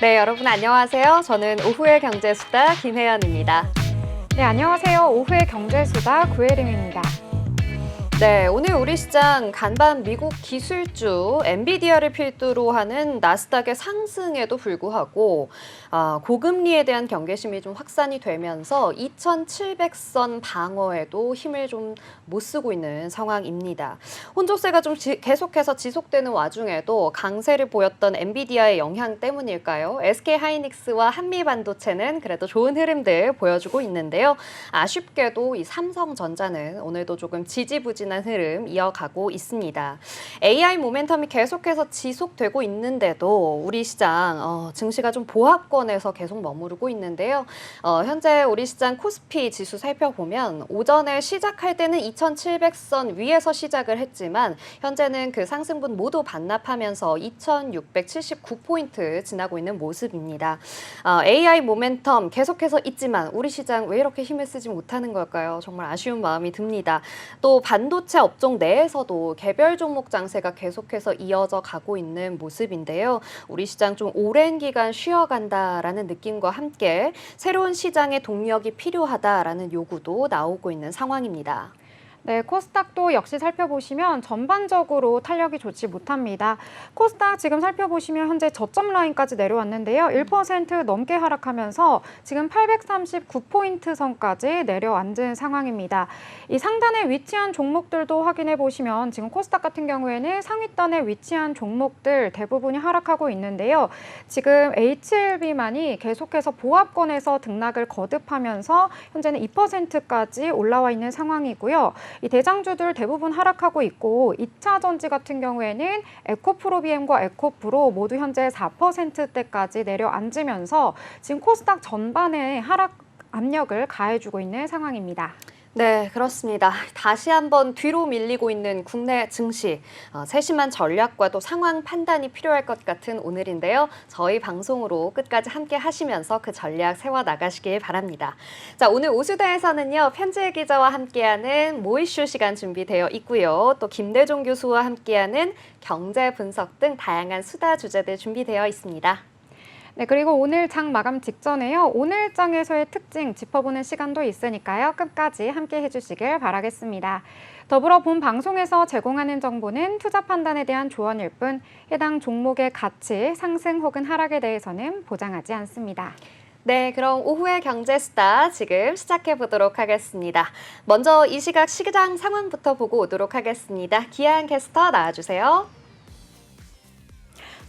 네, 여러분 안녕하세요. 저는 오후의 경제수다 김혜연입니다. 네, 안녕하세요. 오후의 경제수다 구혜림입니다. 네, 오늘 우리 시장 간밤 미국 기술주 엔비디아를 필두로 하는 나스닥의 상승에도 불구하고 고금리에 대한 경계심이 좀 확산이 되면서 2,700선 방어에도 힘을 좀 못 쓰고 있는 상황입니다. 혼조세가 좀 계속해서 지속되는 와중에도 강세를 보였던 엔비디아의 영향 때문일까요? SK하이닉스와 한미반도체는 그래도 좋은 흐름들 보여주고 있는데요. 아쉽게도 이 삼성전자는 오늘도 조금 지지부진한 흐름 이어가고 있습니다. AI 모멘텀이 계속해서 지속되고 있는데도 우리 시장 증시가 좀 보합권에서 계속 머무르고 있는데요. 현재 우리 시장 코스피 지수 살펴보면 오전에 시작할 때는 2,700선 위에서 시작을 했지만 현재는 그 상승분 모두 반납하면서 2,679포인트 지나고 있는 모습입니다. AI 모멘텀 계속해서 있지만 우리 시장 왜 이렇게 힘을 쓰지 못하는 걸까요? 정말 아쉬운 마음이 듭니다. 또 반도체 업종 내에서도 개별 종목 장세가 계속해서 이어져 가고 있는 모습인데요. 우리 시장 좀 오랜 기간 쉬어간다라는 느낌과 함께 새로운 시장의 동력이 필요하다라는 요구도 나오고 있는 상황입니다. 네, 코스닥도 역시 살펴보시면 전반적으로 탄력이 좋지 못합니다. 코스닥 지금 살펴보시면 현재 저점 라인까지 내려왔는데요. 1% 넘게 하락하면서 지금 839포인트 선까지 내려앉은 상황입니다. 이 상단에 위치한 종목들도 확인해 보시면 지금 코스닥 같은 경우에는 상위단에 위치한 종목들 대부분이 하락하고 있는데요. 지금 HLB만이 계속해서 보합권에서 등락을 거듭하면서 현재는 2%까지 올라와 있는 상황이고요. 이 대장주들 대부분 하락하고 있고 2차 전지 같은 경우에는 에코프로비엠과 에코프로 모두 현재 4%대까지 내려앉으면서 지금 코스닥 전반에 하락 압력을 가해주고 있는 상황입니다. 네, 그렇습니다. 다시 한번 뒤로 밀리고 있는 국내 증시, 세심한 전략과 또 상황 판단이 필요할 것 같은 오늘인데요. 저희 방송으로 끝까지 함께 하시면서 그 전략 세워 나가시길 바랍니다. 자, 오늘 오수다에서는요, 편지의 기자와 함께하는 모이쇼 시간 준비되어 있고요. 또 김대종 교수와 함께하는 경제 분석 등 다양한 수다 주제들 준비되어 있습니다. 네, 그리고 오늘 장 마감 직전에요. 오늘 장에서의 특징 짚어보는 시간도 있으니까요. 끝까지 함께 해주시길 바라겠습니다. 더불어 본 방송에서 제공하는 정보는 투자 판단에 대한 조언일 뿐 해당 종목의 가치, 상승 혹은 하락에 대해서는 보장하지 않습니다. 네, 그럼 오후의 경제수다 지금 시작해 보도록 하겠습니다. 먼저 이 시각 시장 상황부터 보고 오도록 하겠습니다. 기한 캐스터 나와주세요.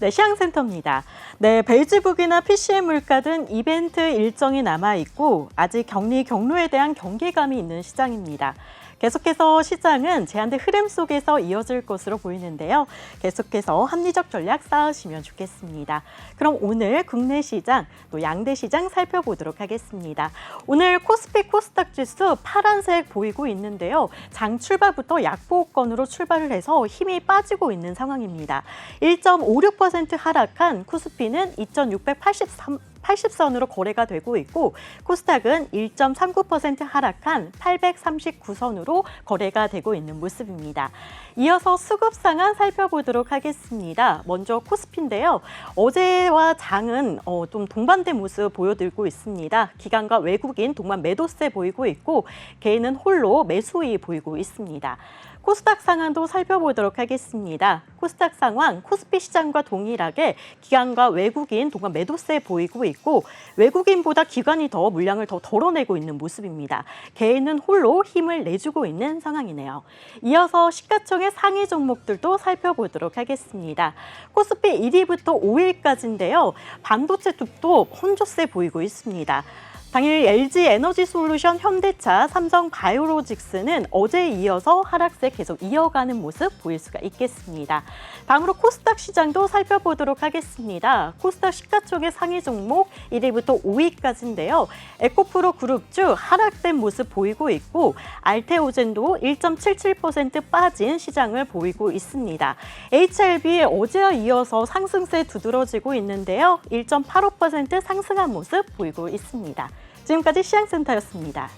네, 시황센터입니다. 네, 벨즈북이나 PCM 물가 등 이벤트 일정이 남아있고 아직 격리 경로에 대한 경계감이 있는 시장입니다. 계속해서 시장은 제한된 흐름 속에서 이어질 것으로 보이는데요. 계속해서 합리적 전략 쌓으시면 좋겠습니다. 그럼 오늘 국내 시장, 또 양대 시장 살펴보도록 하겠습니다. 오늘 코스피 코스닥 지수 파란색 보이고 있는데요. 장 출발부터 약보권으로 출발을 해서 힘이 빠지고 있는 상황입니다. 1.56% 하락한 코스피는 2,680선으로 거래가 되고 있고 코스닥은 1.39% 하락한 839선으로 거래가 되고 있는 모습입니다. 이어서 수급 상황 살펴보도록 하겠습니다. 먼저 코스피인데요. 어제와 장은 좀 동반된 모습 보여드리고 있습니다. 기관과 외국인 동반 매도세 보이고 있고 개인은 홀로 매수이 보이고 있습니다. 코스닥 상황도 살펴보도록 하겠습니다. 코스닥 상황, 코스피 시장과 동일하게 기관과 외국인 동반 매도세 보이고 있고 외국인보다 기관이 더 물량을 더 덜어내고 있는 모습입니다. 개인은 홀로 힘을 내주고 있는 상황이네요. 이어서 시가총액 상위 종목들도 살펴보도록 하겠습니다. 코스피 1위부터 5위까지인데요. 반도체 뚝도 혼조세 보이고 있습니다. 당일 LG 에너지솔루션, 현대차, 삼성 바이오로직스는 어제에 이어서 하락세 계속 이어가는 모습 보일 수가 있겠습니다. 다음으로 코스닥 시장도 살펴보도록 하겠습니다. 코스닥 시가총액 상위 종목 1위부터 5위까지인데요. 에코프로 그룹주 하락된 모습 보이고 있고 알테오젠도 1.77% 빠진 시장을 보이고 있습니다. HLB 어제와 이어서 상승세 두드러지고 있는데요. 1.85% 상승한 모습 보이고 있습니다. 지금까지 시황센터였습니다.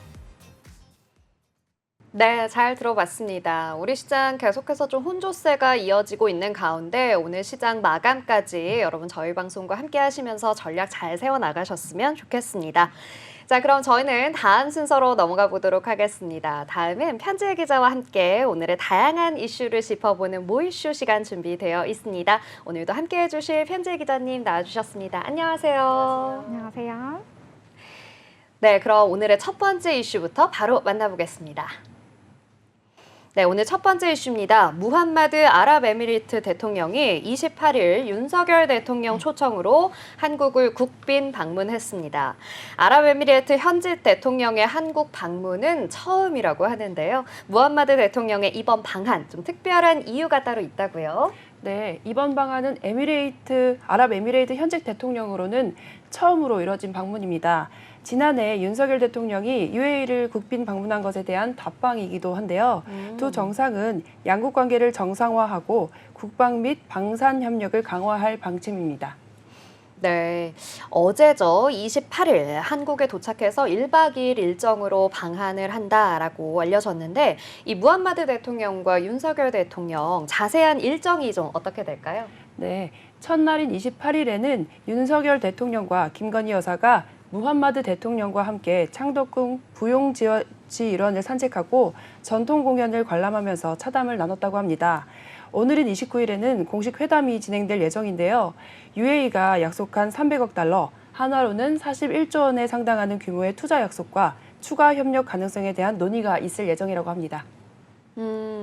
네, 잘 들어봤습니다. 우리 시장 계속해서 좀 혼조세가 이어지고 있는 가운데 오늘 시장 마감까지 여러분 저희 방송과 함께 하시면서 전략 잘 세워나가셨으면 좋겠습니다. 자, 그럼 저희는 다음 순서로 넘어가 보도록 하겠습니다. 다음은 편지혜 기자와 함께 오늘의 다양한 이슈를 짚어보는 모이슈 시간 준비되어 있습니다. 오늘도 함께 해주실 편지혜 기자님 나와주셨습니다. 안녕하세요. 안녕하세요. 네, 그럼 오늘의 첫 번째 이슈부터 바로 만나보겠습니다. 네, 오늘 첫 번째 이슈입니다. 무함마드 아랍에미리트 대통령이 28일 윤석열 대통령 초청으로 한국을 국빈 방문했습니다. 아랍에미리트 현직 대통령의 한국 방문은 처음이라고 하는데요. 무함마드 대통령의 이번 방한, 좀 특별한 이유가 따로 있다고요? 네, 이번 방한은 아랍에미레이트 현직 대통령으로는 처음으로 이뤄진 방문입니다. 지난해 윤석열 대통령이 UAE를 국빈 방문한 것에 대한 답방이기도 한데요. 두 정상은 양국 관계를 정상화하고 국방 및 방산 협력을 강화할 방침입니다. 네, 어제죠. 28일 한국에 도착해서 1박 2일 일정으로 방한을 한다라고 알려졌는데 이 무함마드 대통령과 윤석열 대통령 자세한 일정이 좀 어떻게 될까요? 네, 첫날인 28일에는 윤석열 대통령과 김건희 여사가 무함마드 대통령과 함께 창덕궁 부용지어지 일원을 산책하고 전통 공연을 관람하면서 차담을 나눴다고 합니다. 오늘인 29일에는 공식 회담이 진행될 예정인데요. UAE가 약속한 300억 달러, 한화로는 41조 원에 상당하는 규모의 투자 약속과 추가 협력 가능성에 대한 논의가 있을 예정이라고 합니다.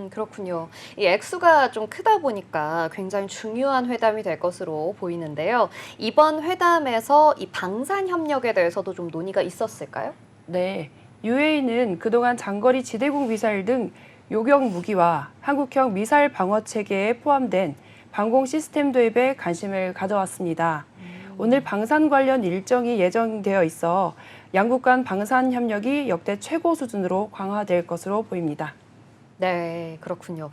그렇군요. 이 액수가 좀 크다 보니까 굉장히 중요한 회담이 될 것으로 보이는데요. 이번 회담에서 이 방산 협력에 대해서도 좀 논의가 있었을까요? 네, UAE는 그동안 장거리 지대공 미사일 등 요격 무기와 한국형 미사일 방어 체계에 포함된 방공 시스템 도입에 관심을 가져왔습니다. 오늘 방산 관련 일정이 예정되어 있어 양국 간 방산 협력이 역대 최고 수준으로 강화될 것으로 보입니다. 네, 그렇군요.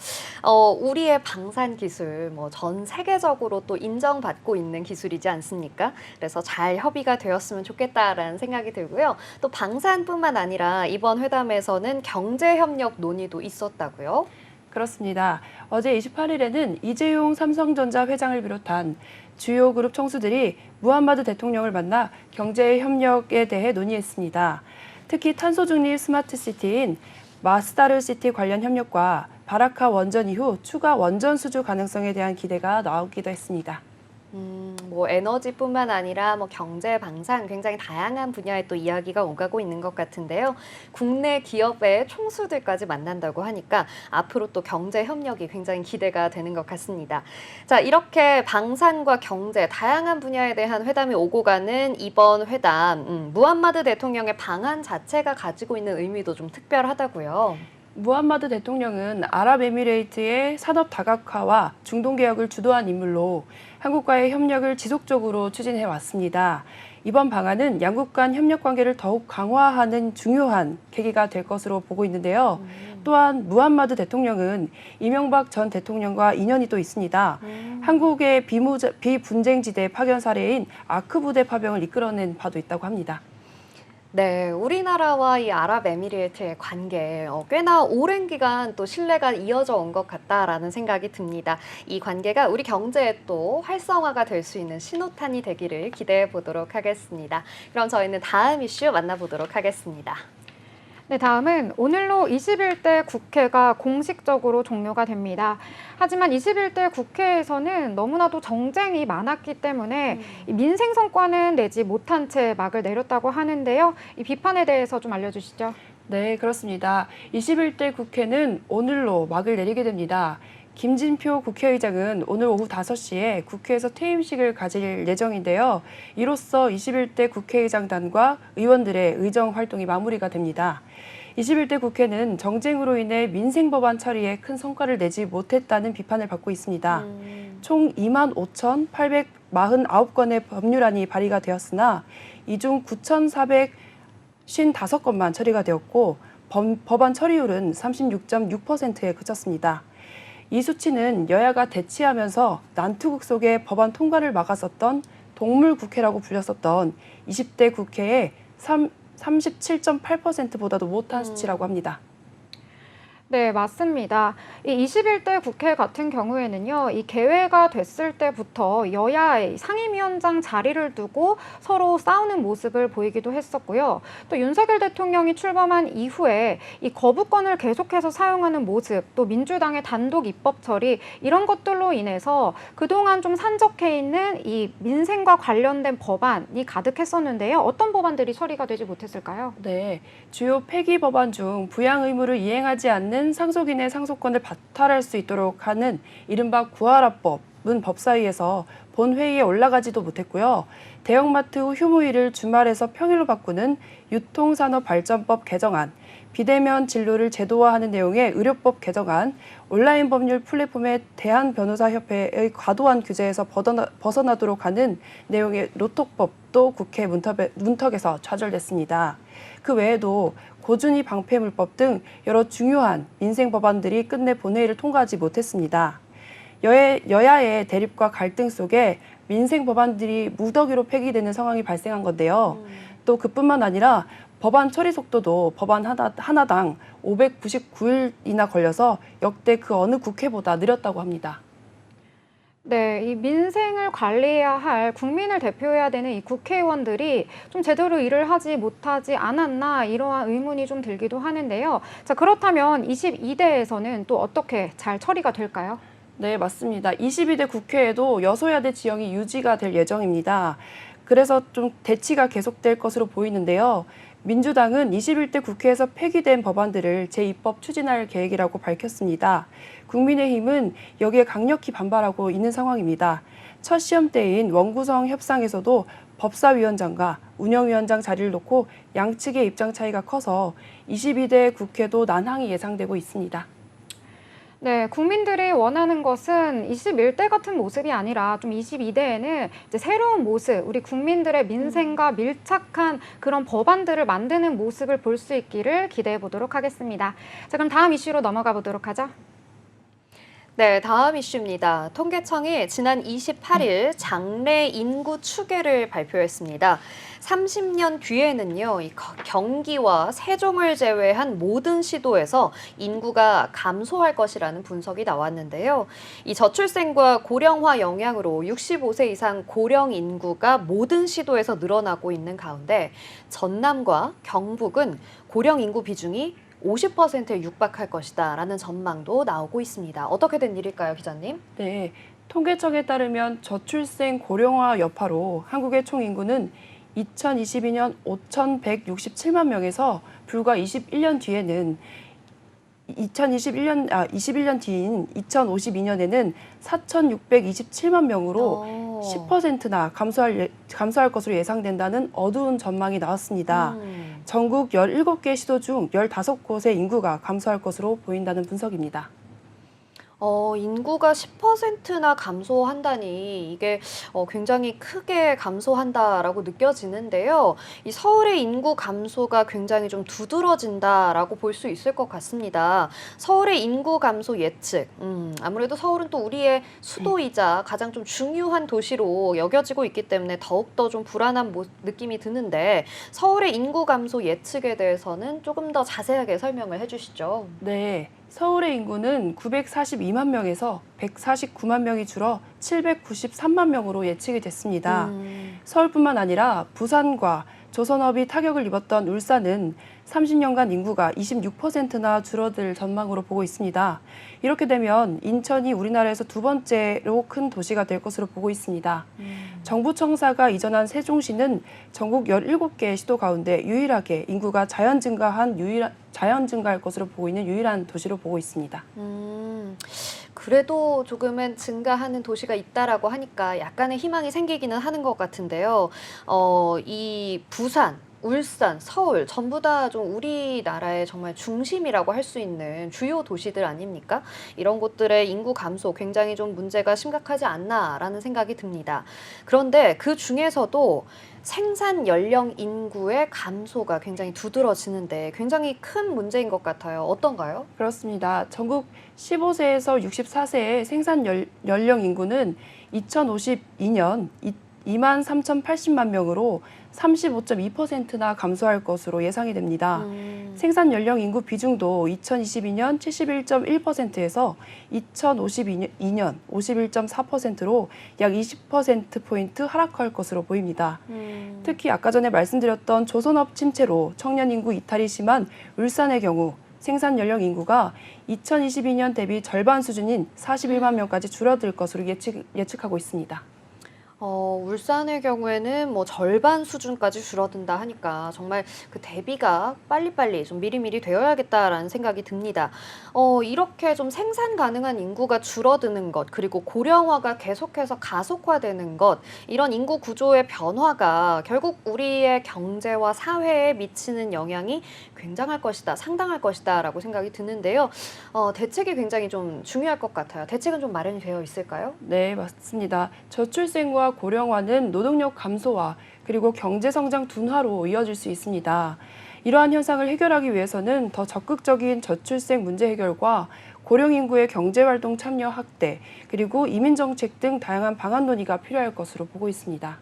우리의 방산 기술, 전 세계적으로 또 인정받고 있는 기술이지 않습니까? 그래서 잘 협의가 되었으면 좋겠다라는 생각이 들고요. 또 방산뿐만 아니라 이번 회담에서는 경제협력 논의도 있었다고요? 그렇습니다. 어제 28일에는 이재용 삼성전자 회장을 비롯한 주요 그룹 총수들이 무함마드 대통령을 만나 경제 협력에 대해 논의했습니다. 특히 탄소 중립 스마트 시티인 마스다르 시티 관련 협력과 바라카 원전 이후 추가 원전 수주 가능성에 대한 기대가 나오기도 했습니다. 에너지뿐만 아니라 경제, 방산 굉장히 다양한 분야에 또 이야기가 오가고 있는 것 같은데요. 국내 기업의 총수들까지 만난다고 하니까 앞으로 또 경제 협력이 굉장히 기대가 되는 것 같습니다. 자, 이렇게 방산과 경제, 다양한 분야에 대한 회담이 오고 가는 이번 회담, 무함마드 대통령의 방한 자체가 가지고 있는 의미도 좀 특별하다고요. 무함마드 대통령은 아랍에미레이트의 산업 다각화와 중동 개혁을 주도한 인물로 한국과의 협력을 지속적으로 추진해 왔습니다. 이번 방안은 양국 간 협력 관계를 더욱 강화하는 중요한 계기가 될 것으로 보고 있는데요. 또한 무함마드 대통령은 이명박 전 대통령과 인연이 또 있습니다. 한국의 비분쟁지대 파견 사례인 아크 부대 파병을 이끌어낸 바도 있다고 합니다. 네, 우리나라와 이 아랍에미리트의 관계 꽤나 오랜 기간 또 신뢰가 이어져 온 것 같다라는 생각이 듭니다. 이 관계가 우리 경제에 또 활성화가 될 수 있는 신호탄이 되기를 기대해 보도록 하겠습니다. 그럼 저희는 다음 이슈 만나보도록 하겠습니다. 네, 다음은 오늘로 21대 국회가 공식적으로 종료가 됩니다. 하지만 21대 국회에서는 너무나도 정쟁이 많았기 때문에 이 민생 성과는 내지 못한 채 막을 내렸다고 하는데요. 이 비판에 대해서 좀 알려주시죠. 네, 그렇습니다. 21대 국회는 오늘로 막을 내리게 됩니다. 김진표 국회의장은 오늘 오후 5시에 국회에서 퇴임식을 가질 예정인데요. 이로써 21대 국회의장단과 의원들의 의정 활동이 마무리가 됩니다. 21대 국회는 정쟁으로 인해 민생 법안 처리에 큰 성과를 내지 못했다는 비판을 받고 있습니다. 총 25,849건의 법률안이 발의가 되었으나 이 중 9,455건만 처리가 되었고 법안 처리율은 36.6%에 그쳤습니다. 이 수치는 여야가 대치하면서 난투극 속에 법안 통과를 막았었던 동물국회라고 불렸었던 20대 국회의 37.8%보다도 못한 수치라고 합니다. 네, 맞습니다. 이 21대 국회 같은 경우에는요, 이 개회가 됐을 때부터 여야의 상임위원장 자리를 두고 서로 싸우는 모습을 보이기도 했었고요. 또 윤석열 대통령이 출범한 이후에 이 거부권을 계속해서 사용하는 모습, 또 민주당의 단독 입법 처리, 이런 것들로 인해서 그동안 좀 산적해 있는 이 민생과 관련된 법안이 가득했었는데요. 어떤 법안들이 처리가 되지 못했을까요? 네, 주요 폐기 법안 중 부양 의무를 이행하지 않는 상속인의 상속권을 박탈할 수 있도록 하는 이른바 구하라법은 법사위에서 본회의에 올라가지도 못했고요. 대형마트 휴무일을 주말에서 평일로 바꾸는 유통산업발전법 개정안, 비대면 진료를 제도화하는 내용의 의료법 개정안, 온라인 법률 플랫폼의 대한변호사협회의 과도한 규제에서 벗어나도록 하는 내용의 로톡법도 국회 문턱에서 좌절됐습니다. 그 외에도 고준위 방패물법 등 여러 중요한 민생 법안들이 끝내 본회의를 통과하지 못했습니다. 여야의 대립과 갈등 속에 민생 법안들이 무더기로 폐기되는 상황이 발생한 건데요. 또 그뿐만 아니라 법안 처리 속도도 법안 하나당 599일이나 걸려서 역대 그 어느 국회보다 느렸다고 합니다. 네, 이 민생을 관리해야 할 국민을 대표해야 되는 이 국회의원들이 좀 제대로 일을 하지 못하지 않았나 이러한 의문이 좀 들기도 하는데요. 자, 그렇다면 22대에서는 또 어떻게 잘 처리가 될까요? 네, 맞습니다. 22대 국회에도 여소야대 지형이 유지가 될 예정입니다. 그래서 좀 대치가 계속될 것으로 보이는데요. 민주당은 21대 국회에서 폐기된 법안들을 재입법 추진할 계획이라고 밝혔습니다. 국민의힘은 여기에 강력히 반발하고 있는 상황입니다. 첫 시험대인 원구성 협상에서도 법사위원장과 운영위원장 자리를 놓고 양측의 입장 차이가 커서 22대 국회도 난항이 예상되고 있습니다. 네, 국민들이 원하는 것은 21대 같은 모습이 아니라 좀 22대에는 이제 새로운 모습, 우리 국민들의 민생과 밀착한 그런 법안들을 만드는 모습을 볼 수 있기를 기대해 보도록 하겠습니다. 자, 그럼 다음 이슈로 넘어가 보도록 하죠. 네, 다음 이슈입니다. 통계청이 지난 28일 장래 인구 추계를 발표했습니다. 30년 뒤에는요, 이 경기와 세종을 제외한 모든 시도에서 인구가 감소할 것이라는 분석이 나왔는데요. 이 저출생과 고령화 영향으로 65세 이상 고령 인구가 모든 시도에서 늘어나고 있는 가운데 전남과 경북은 고령 인구 비중이 50%에 육박할 것이다라는 전망도 나오고 있습니다. 어떻게 된 일일까요, 기자님? 네, 통계청에 따르면 저출생 고령화 여파로 한국의 총 인구는 2022년 5,167만 명에서 불과 21년 뒤인 2052년에는 4,627만 명으로 10%나 감소할 것으로 예상된다는 어두운 전망이 나왔습니다. 전국 17개 시도 중 15곳의 인구가 감소할 것으로 보인다는 분석입니다. 인구가 10%나 감소한다니 이게 굉장히 크게 감소한다라고 느껴지는데요. 이 서울의 인구 감소가 굉장히 좀 두드러진다라고 볼 수 있을 것 같습니다. 서울의 인구 감소 예측. 아무래도 서울은 또 우리의 수도이자 가장 좀 중요한 도시로 여겨지고 있기 때문에 더욱더 좀 불안한 느낌이 드는데 서울의 인구 감소 예측에 대해서는 조금 더 자세하게 설명을 해주시죠. 네. 서울의 인구는 942만 명에서 149만 명이 줄어 793만 명으로 예측이 됐습니다. 서울뿐만 아니라 부산과 조선업이 타격을 입었던 울산은 30년간 인구가 26%나 줄어들 전망으로 보고 있습니다. 이렇게 되면 인천이 우리나라에서 두 번째로 큰 도시가 될 것으로 보고 있습니다. 정부 청사가 이전한 세종시는 전국 17개 시도 가운데 유일하게 인구가 자연 증가할 것으로 보고 있는 유일한 도시로 보고 있습니다. 그래도 조금은 증가하는 도시가 있다라고 하니까 약간의 희망이 생기기는 하는 것 같은데요. 이 부산, 울산, 서울 전부 다 좀 우리나라의 정말 중심이라고 할 수 있는 주요 도시들 아닙니까? 이런 곳들의 인구 감소 굉장히 좀 문제가 심각하지 않나라는 생각이 듭니다. 그런데 그 중에서도 생산 연령 인구의 감소가 굉장히 두드러지는데 굉장히 큰 문제인 것 같아요. 어떤가요? 그렇습니다. 전국 15세에서 64세의 생산 연령 인구는 2052년 2만 3,080만 명으로 35.2%나 감소할 것으로 예상이 됩니다. 생산 연령 인구 비중도 2022년 71.1%에서 2052년 51.4%로 약 20%포인트 하락할 것으로 보입니다. 특히 아까 전에 말씀드렸던 조선업 침체로 청년 인구 이탈이 심한 울산의 경우 생산 연령 인구가 2022년 대비 절반 수준인 41만 명까지 줄어들 것으로 예측하고 있습니다. 울산의 경우에는 뭐 절반 수준까지 줄어든다 하니까 정말 그 대비가 빨리빨리 좀 미리미리 되어야겠다라는 생각이 듭니다. 이렇게 좀 생산 가능한 인구가 줄어드는 것, 그리고 고령화가 계속해서 가속화되는 것, 이런 인구 구조의 변화가 결국 우리의 경제와 사회에 미치는 영향이 굉장할 것이다, 상당할 것이다라고 생각이 드는데요. 대책이 굉장히 좀 중요할 것 같아요. 대책은 좀 마련이 되어 있을까요? 네, 맞습니다. 저출생과 고령화는 노동력 감소와 그리고 경제성장 둔화로 이어질 수 있습니다. 이러한 현상을 해결하기 위해서는 더 적극적인 저출생 문제 해결과 고령 인구의 경제활동 참여 확대, 그리고 이민정책 등 다양한 방안 논의가 필요할 것으로 보고 있습니다.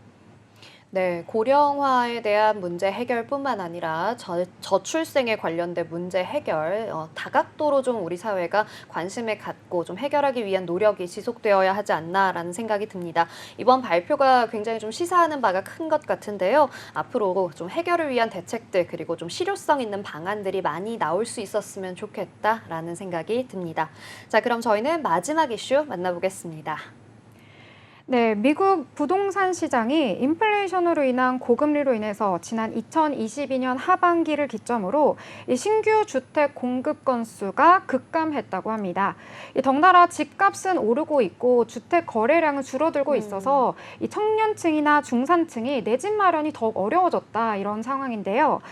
네, 고령화에 대한 문제 해결뿐만 아니라 저출생에 관련된 문제 해결, 다각도로 좀 우리 사회가 관심을 갖고 좀 해결하기 위한 노력이 지속되어야 하지 않나라는 생각이 듭니다. 이번 발표가 굉장히 좀 시사하는 바가 큰 것 같은데요. 앞으로 좀 해결을 위한 대책들, 그리고 좀 실효성 있는 방안들이 많이 나올 수 있었으면 좋겠다라는 생각이 듭니다. 자, 그럼 저희는 마지막 이슈 만나보겠습니다. 네, 미국 부동산 시장이 인플레이션으로 인한 고금리로 인해서 지난 2022년 하반기를 기점으로 이 신규 주택 공급 건수가 급감했다고 합니다. 덩달아 집값은 오르고 있고 주택 거래량은 줄어들고 있어서 이 청년층이나 중산층이 내 집 마련이 더욱 어려워졌다, 이런 상황인데요.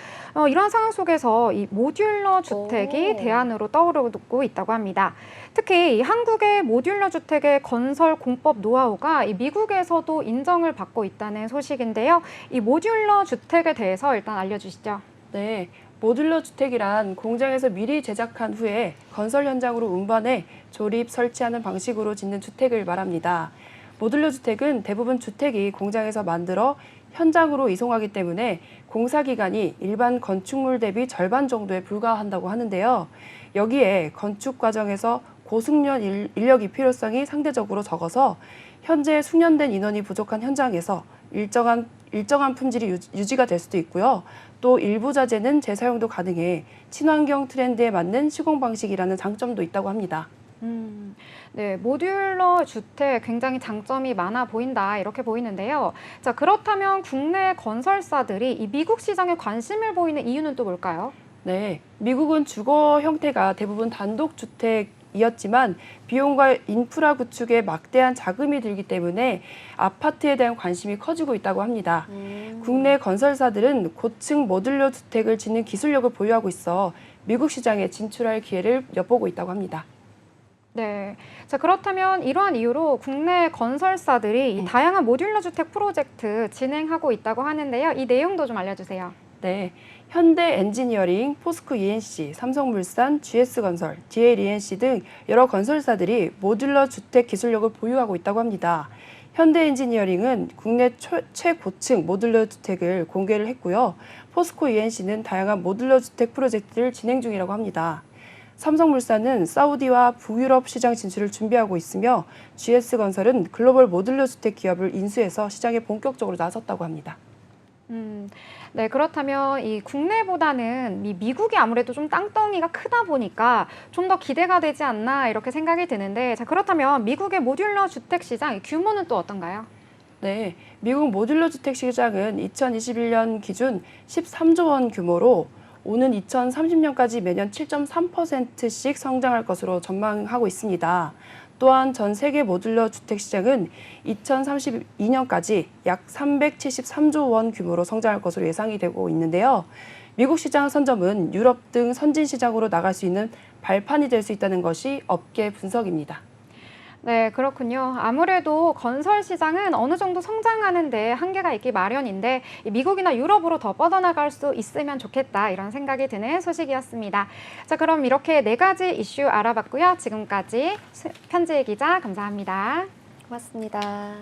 이런 상황 속에서 이 모듈러 주택이 대안으로 떠오르고 있다고 합니다. 특히 이 한국의 모듈러 주택의 건설 공법 노하우가 이 미국에서도 인정을 받고 있다는 소식인데요. 이 모듈러 주택에 대해서 일단 알려주시죠. 네, 모듈러 주택이란 공장에서 미리 제작한 후에 건설 현장으로 운반해 조립, 설치하는 방식으로 짓는 주택을 말합니다. 모듈러 주택은 대부분 주택이 공장에서 만들어 현장으로 이송하기 때문에 공사 기간이 일반 건축물 대비 절반 정도에 불과한다고 하는데요. 여기에 건축 과정에서 고숙련 인력이 필요성이 상대적으로 적어서 현재 숙련된 인원이 부족한 현장에서 일정한 품질이 유지가 될 수도 있고요. 또 일부 자재는 재사용도 가능해 친환경 트렌드에 맞는 시공 방식이라는 장점도 있다고 합니다. 네, 모듈러 주택 굉장히 장점이 많아 보인다, 이렇게 보이는데요. 자, 그렇다면 국내 건설사들이 이 미국 시장에 관심을 보이는 이유는 또 뭘까요? 네, 미국은 주거 형태가 대부분 단독주택이었지만 비용과 인프라 구축에 막대한 자금이 들기 때문에 아파트에 대한 관심이 커지고 있다고 합니다. 국내 건설사들은 고층 모듈러 주택을 짓는 기술력을 보유하고 있어 미국 시장에 진출할 기회를 엿보고 있다고 합니다. 네. 자, 그렇다면 이러한 이유로 국내 건설사들이 이 다양한 모듈러 주택 프로젝트 진행하고 있다고 하는데요. 이 내용도 좀 알려주세요. 네, 현대 엔지니어링, 포스코 ENC, 삼성물산, GS건설, DLENC 등 여러 건설사들이 모듈러 주택 기술력을 보유하고 있다고 합니다. 현대 엔지니어링은 국내 최고층 모듈러 주택을 공개를 했고요. 포스코 ENC는 다양한 모듈러 주택 프로젝트를 진행 중이라고 합니다. 삼성물산은 사우디와 북유럽 시장 진출을 준비하고 있으며 GS건설은 글로벌 모듈러 주택 기업을 인수해서 시장에 본격적으로 나섰다고 합니다. 네, 그렇다면 이 국내보다는 미국이 아무래도 좀 땅덩이가 크다 보니까 좀 더 기대가 되지 않나, 이렇게 생각이 드는데, 자, 그렇다면 미국의 모듈러 주택 시장 규모는 또 어떤가요? 네, 미국 모듈러 주택 시장은 2021년 기준 13조 원 규모로 오는 2030년까지 매년 7.3%씩 성장할 것으로 전망하고 있습니다. 또한 전 세계 모듈러 주택 시장은 2032년까지 약 373조 원 규모로 성장할 것으로 예상이 되고 있는데요. 미국 시장 선점은 유럽 등 선진 시장으로 나갈 수 있는 발판이 될 수 있다는 것이 업계 분석입니다. 네, 그렇군요. 아무래도 건설 시장은 어느 정도 성장하는데 한계가 있기 마련인데 미국이나 유럽으로 더 뻗어나갈 수 있으면 좋겠다, 이런 생각이 드는 소식이었습니다. 자, 그럼 이렇게 4가지 이슈 알아봤고요. 지금까지 편지혜 기자, 감사합니다. 고맙습니다.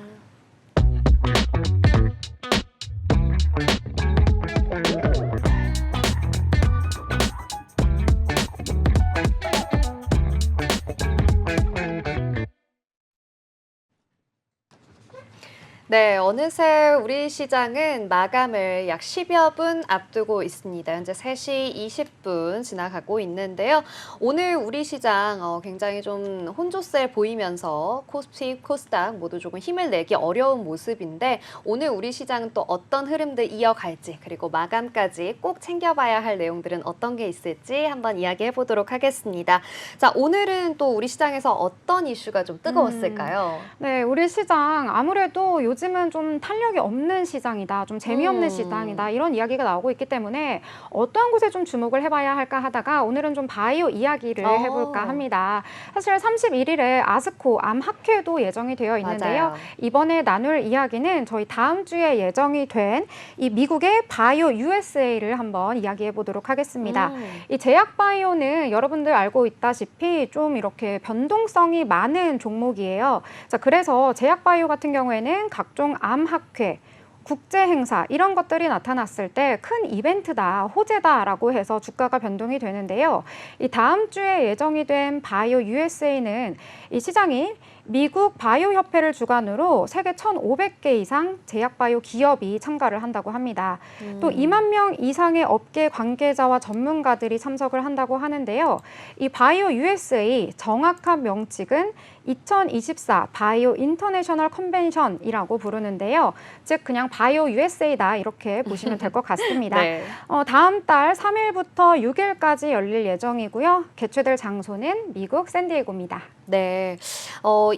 네, 어느새 우리 시장은 마감을 약 10여 분 앞두고 있습니다. 현재 3시 20분 지나가고 있는데요. 오늘 우리 시장 굉장히 좀 혼조세 보이면서 코스피, 코스닥 모두 조금 힘을 내기 어려운 모습인데 오늘 우리 시장은 또 어떤 흐름들 이어갈지 그리고 마감까지 꼭 챙겨봐야 할 내용들은 어떤 게 있을지 한번 이야기해 보도록 하겠습니다. 자, 오늘은 또 우리 시장에서 어떤 이슈가 좀 뜨거웠을까요? 네, 우리 시장 아무래도 요즘은 좀 탄력이 없는 시장이다, 좀 재미없는 시장이다 이런 이야기가 나오고 있기 때문에 어떠한 곳에 좀 주목을 해봐야 할까 하다가 오늘은 좀 바이오 이야기를 해볼까 합니다. 사실 31일에 아스코 암학회도 예정이 되어 있는데요. 맞아요. 이번에 나눌 이야기는 저희 다음 주에 예정이 된 이 미국의 바이오 USA를 한번 이야기해 보도록 하겠습니다. 이 제약 바이오는 여러분들 알고 있다시피 좀 이렇게 변동성이 많은 종목이에요. 자, 그래서 제약 바이오 같은 경우에는 각종 암학회, 국제 행사 이런 것들이 나타났을 때 큰 이벤트다, 호재다라고 해서 주가가 변동이 되는데요. 이 다음 주에 예정이 된 바이오 USA는 이 시장이 미국 바이오 협회를 주관으로 세계 1,500개 이상 제약 바이오 기업이 참가를 한다고 합니다. 또 2만 명 이상의 업계 관계자와 전문가들이 참석을 한다고 하는데요. 이 바이오 USA 정확한 명칭은 2024 바이오 인터내셔널 컨벤션이라고 부르는데요. 즉 그냥 바이오 USA다 이렇게 보시면 될 것 같습니다. 네. 다음 달 3일부터 6일까지 열릴 예정이고요. 개최될 장소는 미국 샌디에고입니다. 네,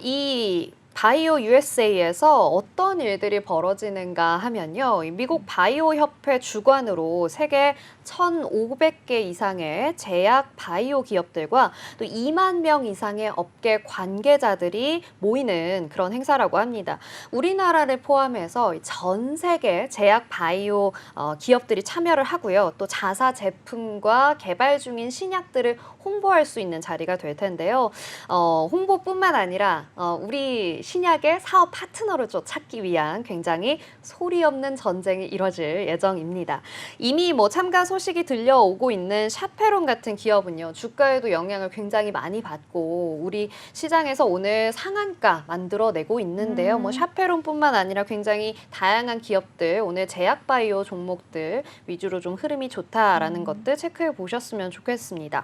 이 바이오 USA에서 어떤 일들이 벌어지는가 하면요. 이 미국 바이오 협회 주관으로 세계 1,500개 이상의 제약 바이오 기업들과 또 2만 명 이상의 업계 관계자들이 모이는 그런 행사라고 합니다. 우리나라를 포함해서 전 세계 제약 바이오 기업들이 참여를 하고요. 또 자사 제품과 개발 중인 신약들을 홍보할 수 있는 자리가 될 텐데요. 홍보뿐만 아니라 우리 신약의 사업 파트너를 좀 찾기 위한 굉장히 소리 없는 전쟁이 이뤄질 예정입니다. 이미 뭐 참가 소식이 들려오고 있는 샤페론 같은 기업은요. 주가에도 영향을 굉장히 많이 받고 우리 시장에서 오늘 상한가 만들어내고 있는데요. 뭐 샤페론뿐만 아니라 굉장히 다양한 기업들 오늘 제약 바이오 종목들 위주로 좀 흐름이 좋다라는 것들 체크해 보셨으면 좋겠습니다.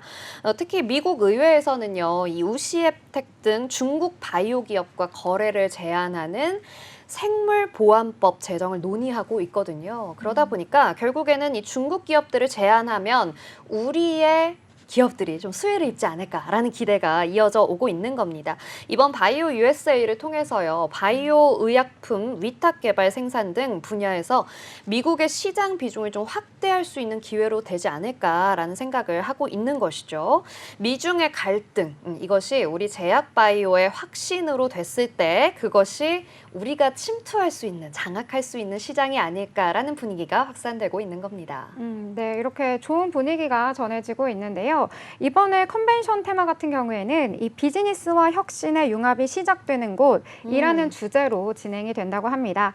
특히 미국 의회에서는요. 이 우시앱텍 등 중국 바이오 기업과 거래를 제한하는 생물보안법 제정을 논의하고 있거든요. 그러다 보니까 결국에는 이 중국 기업들을 제한하면 우리의 기업들이 좀 수혜를 입지 않을까라는 기대가 이어져 오고 있는 겁니다. 이번 바이오 USA를 통해서요. 바이오 의약품 위탁 개발 생산 등 분야에서 미국의 시장 비중을 좀 확대할 수 있는 기회로 되지 않을까라는 생각을 하고 있는 것이죠. 미중의 갈등, 이것이 우리 제약 바이오의 확신으로 됐을 때 그것이 우리가 침투할 수 있는, 장악할 수 있는 시장이 아닐까라는 분위기가 확산되고 있는 겁니다. 네, 이렇게 좋은 분위기가 전해지고 있는데요. 이번에 컨벤션 테마 같은 경우에는 이 비즈니스와 혁신의 융합이 시작되는 곳이라는 주제로 진행이 된다고 합니다.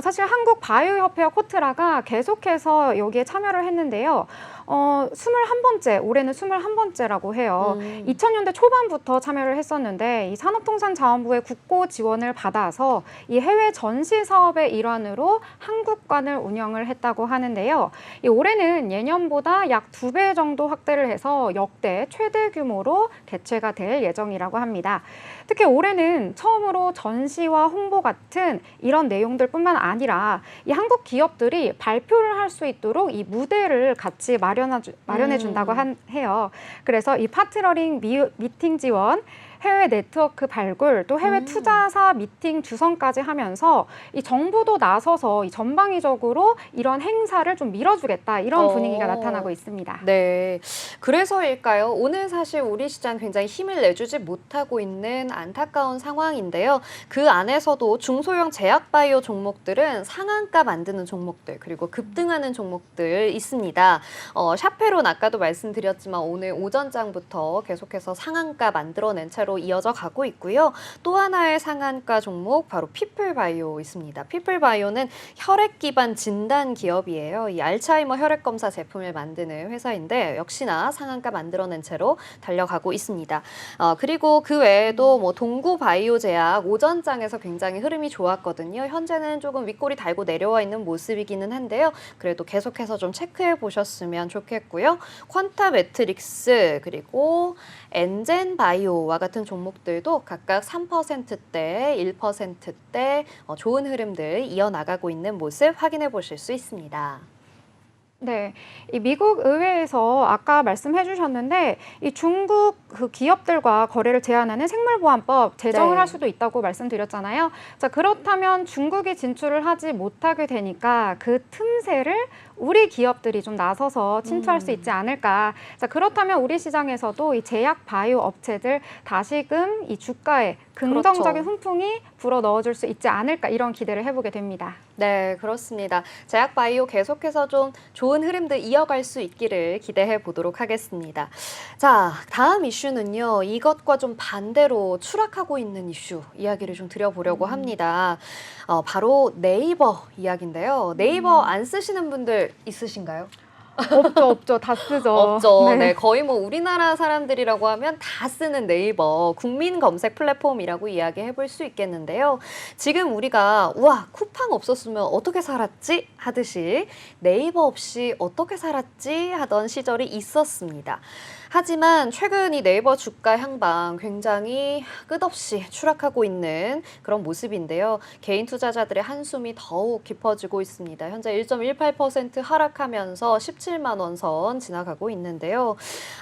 사실 한국 바이오협회와 코트라가 계속해서 여기에 참여를 했는데요. 21번째, 올해는 21번째라고 해요. 2000년대 초반부터 참여를 했었는데 이 산업통상자원부의 국고 지원을 받아서 이 해외 전시 사업의 일환으로 한국관을 운영을 했다고 하는데요. 이 올해는 예년보다 약 2배 정도 확대를 해서 역대 최대 규모로 개최가 될 예정이라고 합니다. 특히 올해는 처음으로 전시와 홍보 같은 이런 내용들뿐만 아니라 이 한국 기업들이 발표를 할 수 있도록 이 무대를 같이 마련해 준다고 해요. 그래서 이 파트너링 미팅 지원, 해외 네트워크 발굴, 또 해외 투자사 미팅 주선까지 하면서 이 정부도 나서서 이 전방위적으로 이런 행사를 좀 밀어주겠다 이런 분위기가 나타나고 있습니다. 네, 그래서일까요? 오늘 사실 우리 시장 굉장히 힘을 내주지 못하고 있는 안타까운 상황인데요. 그 안에서도 중소형 제약 바이오 종목들은 상한가 만드는 종목들 그리고 급등하는 종목들 있습니다. 샤페론 아까도 말씀드렸지만 오늘 오전장부터 계속해서 상한가 만들어낸 채로 상승세로 이어져 가고 있고요. 또 하나의 상한가 종목 바로 피플바이오 있습니다. 피플바이오는 혈액 기반 진단 기업이에요. 이 알츠하이머 혈액 검사 제품을 만드는 회사인데 역시나 상한가 만들어낸 채로 달려가고 있습니다. 그리고 그 외에도 뭐 동구바이오제약 오전장에서 굉장히 흐름이 좋았거든요. 현재는 조금 윗골이 달고 내려와 있는 모습이기는 한데요. 그래도 계속해서 좀 체크해 보셨으면 좋겠고요. 퀀타 매트릭스 그리고 엔젠바이오와 같은 종목들도 각각 3%대, 1%대 좋은 흐름들 이어나가고 있는 모습 확인해 보실 수 있습니다. 네, 이 미국 의회에서 아까 말씀해 주셨는데 이 중국 그 기업들과 거래를 제한하는 생물보안법 제정을 네. 할 수도 있다고 말씀드렸잖아요. 자, 그렇다면 중국이 진출을 하지 못하게 되니까 그 틈새를 우리 기업들이 좀 나서서 침투할 수 있지 않을까. 자, 그렇다면 우리 시장에서도 이 제약 바이오 업체들 다시금 이 주가에 긍정적인 그렇죠. 훈풍이 불어 넣어줄 수 있지 않을까 이런 기대를 해보게 됩니다. 네, 그렇습니다. 제약 바이오 계속해서 좀 좋은 흐름들 이어갈 수 있기를 기대해 보도록 하겠습니다. 자, 다음 이슈는요. 이것과 좀 반대로 추락하고 있는 이슈 이야기를 좀 드려보려고 합니다. 바로 네이버 이야기인데요. 네이버 안 쓰시는 분들 있으신가요? 없죠. 다 쓰죠. 없죠. 네, 거의 뭐 우리나라 사람들이라고 하면 다 쓰는 네이버 국민 검색 플랫폼이라고 이야기해 볼 수 있겠는데요. 지금 우리가 우와 쿠팡 없었으면 어떻게 살았지 하듯이 네이버 없이 어떻게 살았지 하던 시절이 있었습니다. 하지만 최근 이 네이버 주가 향방 굉장히 끝없이 추락하고 있는 그런 모습인데요. 개인 투자자들의 한숨이 더욱 깊어지고 있습니다. 현재 1.18% 하락하면서 17만 원 선 지나가고 있는데요.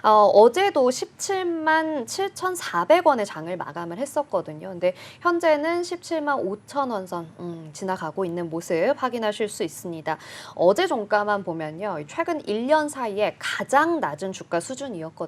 어제도 17만 7,400원의 장을 마감을 했었거든요. 근데 현재는 17만 5천 원 선 지나가고 있는 모습 확인하실 수 있습니다. 어제 종가만 보면요. 최근 1년 사이에 가장 낮은 주가 수준이었거든요.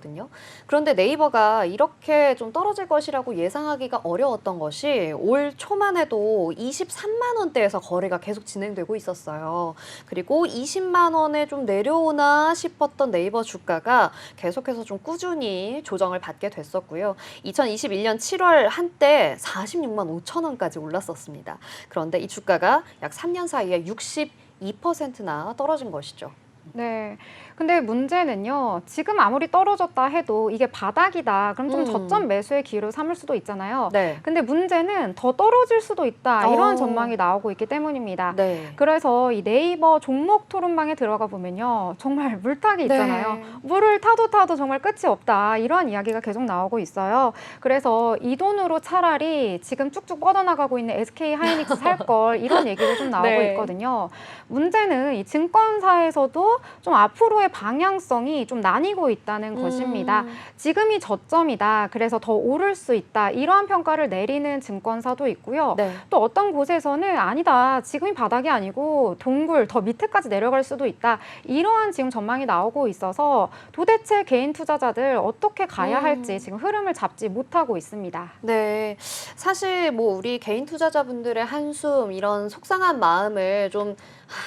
그런데 네이버가 이렇게 좀 떨어질 것이라고 예상하기가 어려웠던 것이 올 초만 해도 23만 원대에서 거래가 계속 진행되고 있었어요. 그리고 20만 원에 좀 내려오나 싶었던 네이버 주가가 계속해서 좀 꾸준히 조정을 받게 됐었고요. 2021년 7월 한때 46만 5천 원까지 올랐었습니다. 그런데 이 주가가 약 3년 사이에 62%나 떨어진 것이죠. 네. 근데 문제는요. 지금 아무리 떨어졌다 해도 이게 바닥이다. 그럼 좀 저점 매수의 기회로 삼을 수도 있잖아요. 네. 근데 문제는 더 떨어질 수도 있다. 이런 어. 전망이 나오고 있기 때문입니다. 네. 그래서 이 네이버 종목 토론방에 들어가 보면요. 정말 물타기 있잖아요. 네. 물을 타도 정말 끝이 없다. 이런 이야기가 계속 나오고 있어요. 그래서 이 돈으로 차라리 지금 쭉쭉 뻗어나가고 있는 SK 하이닉스 살 걸 이런 얘기도 좀 나오고 네. 있거든요. 문제는 이 증권사에서도 좀 앞으로의 방향성이 좀 나뉘고 있다는 것입니다. 지금이 저점이다. 그래서 더 오를 수 있다. 이러한 평가를 내리는 증권사도 있고요. 네. 또 어떤 곳에서는 아니다. 지금이 바닥이 아니고 동굴 더 밑에까지 내려갈 수도 있다. 이러한 지금 전망이 나오고 있어서 도대체 개인 투자자들 어떻게 가야 할지 지금 흐름을 잡지 못하고 있습니다. 네, 사실 뭐 우리 개인 투자자분들의 한숨 이런 속상한 마음을 좀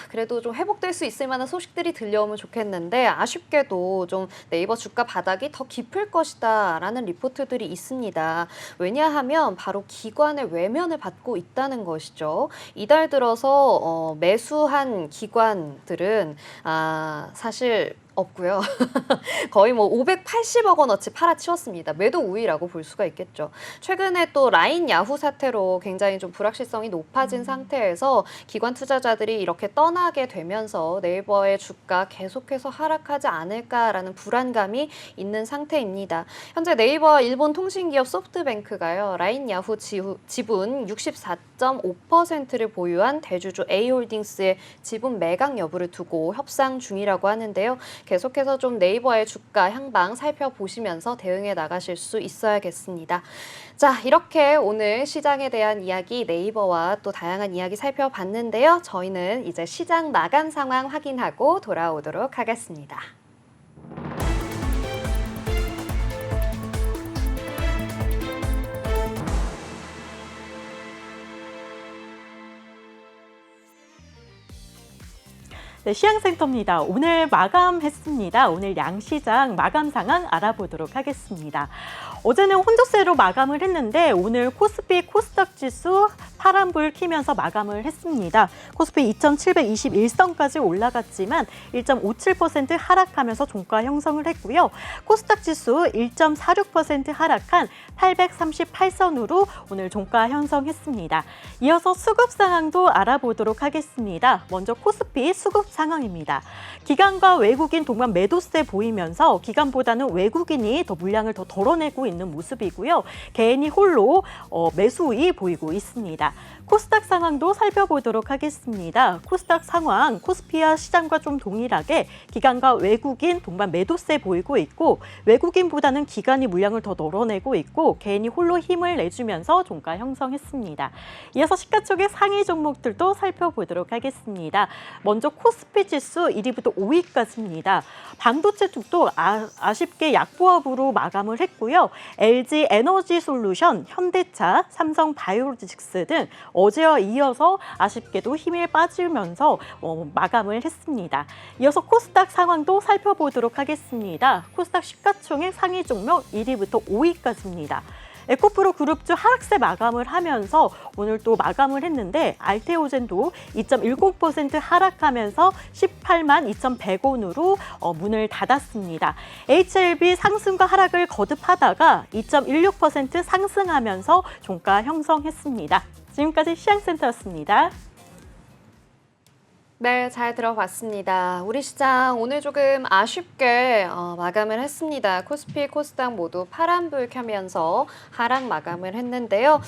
그래도 좀 회복될 수 있을 만한 소식들이 들려오면 좋겠는데 아쉽게도 좀 네이버 주가 바닥이 더 깊을 것이다라는 리포트들이 있습니다. 왜냐하면 바로 기관의 외면을 받고 있다는 것이죠. 이달 들어서 매수한 기관들은 사실 없고요. 거의 뭐 580억 원어치 팔아치웠습니다. 매도 우위라고 볼 수가 있겠죠. 최근에 또 라인 야후 사태로 굉장히 좀 불확실성이 높아진 상태에서 기관 투자자들이 이렇게 떠나게 되면서 네이버의 주가 계속해서 하락하지 않을까라는 불안감이 있는 상태입니다. 현재 네이버 일본 통신기업 소프트뱅크가요. 라인 야후 지분 64.5%를 보유한 대주주 A홀딩스의 지분 매각 여부를 두고 협상 중이라고 하는데요. 계속해서 좀 네이버의 주가 향방 살펴보시면서 대응해 나가실 수 있어야겠습니다. 자, 이렇게 오늘 시장에 대한 이야기 네이버와 또 다양한 이야기 살펴봤는데요. 저희는 이제 시장 마감 상황 확인하고 돌아오도록 하겠습니다. 네, 시향센터입니다. 오늘 마감했습니다. 오늘 양시장 마감 상황 알아보도록 하겠습니다. 어제는 혼조세로 마감을 했는데 오늘 코스피 코스닥 지수 파란불 켜면서 마감을 했습니다. 코스피 2,721선까지 올라갔지만 1.57% 하락하면서 종가 형성을 했고요. 코스닥 지수 1.46% 하락한 838선으로 오늘 종가 형성했습니다. 이어서 수급 상황도 알아보도록 하겠습니다. 먼저 코스피 수급 상황입니다. 기관과 외국인 동반 매도세 보이면서 기관보다는 외국인이 더 물량을 더 덜어내고 있는 모습이고요. 개인이 홀로 매수이 보이고 있습니다. 코스닥 상황도 살펴보도록 하겠습니다. 코스닥 상황, 코스피와 시장과 좀 동일하게 기관과 외국인 동반 매도세 보이고 있고 외국인보다는 기관이 물량을 더 덜어내고 있고 개인이 홀로 힘을 내주면서 종가 형성했습니다. 이어서 시가총액 상위 종목들도 살펴보도록 하겠습니다. 먼저 코스피 지수 1위부터 5위까지입니다. 반도체 쪽도 아쉽게 약보합으로 마감을 했고요. LG 에너지 솔루션, 현대차, 삼성 바이오로직스 등 어제와 이어서 아쉽게도 힘이 빠지면서 마감을 했습니다. 이어서 코스닥 상황도 살펴보도록 하겠습니다. 코스닥 시가총액 상위 종목 1위부터 5위까지입니다. 에코프로 그룹주 하락세 마감을 하면서 오늘 또 마감을 했는데 알테오젠도 2.10% 하락하면서 18만 2,100원으로 문을 닫았습니다. HLB 상승과 하락을 거듭하다가 2.16% 상승하면서 종가 형성했습니다. 지금까지 시장센터였습니다. 네, 잘 들어봤습니다. 우리 시장 오늘 조금 아쉽게 마감을 했습니다. 코스피, 코스닥 모두 파란불 켜면서 하락 마감을 했는데요.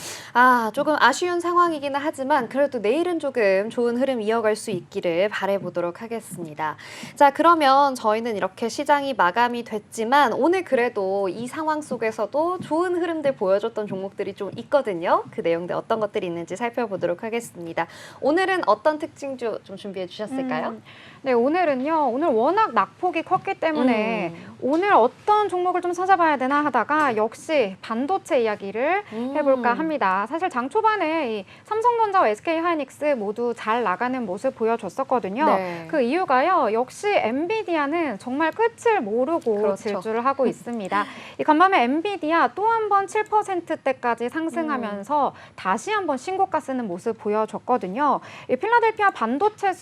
조금 아쉬운 상황이기는 하지만 그래도 내일은 조금 좋은 흐름 이어갈 수 있기를 바라보도록 하겠습니다. 자, 그러면 저희는 이렇게 시장이 마감이 됐지만 오늘 그래도 이 상황 속에서도 좋은 흐름들 보여줬던 종목들이 좀 있거든요. 그 내용들 어떤 것들이 있는지 살펴보도록 하겠습니다. 오늘은 어떤 특징주 좀 준비해 주셨을까요? 네, 오늘은요. 오늘 워낙 낙폭이 컸기 때문에 오늘 어떤 종목을 좀 찾아봐야 되나 하다가 역시 반도체 이야기를 해볼까 합니다. 사실 장 초반에 이 삼성전자와 SK하이닉스 모두 잘 나가는 모습 보여줬었거든요. 네. 그 이유가요. 역시 엔비디아는 정말 끝을 모르고 그렇죠. 질주를 하고 있습니다. 이 간밤에 엔비디아 또 한 번 7%대까지 상승하면서 다시 한번 신고가 쓰는 모습 보여줬거든요. 이 필라델피아 반도체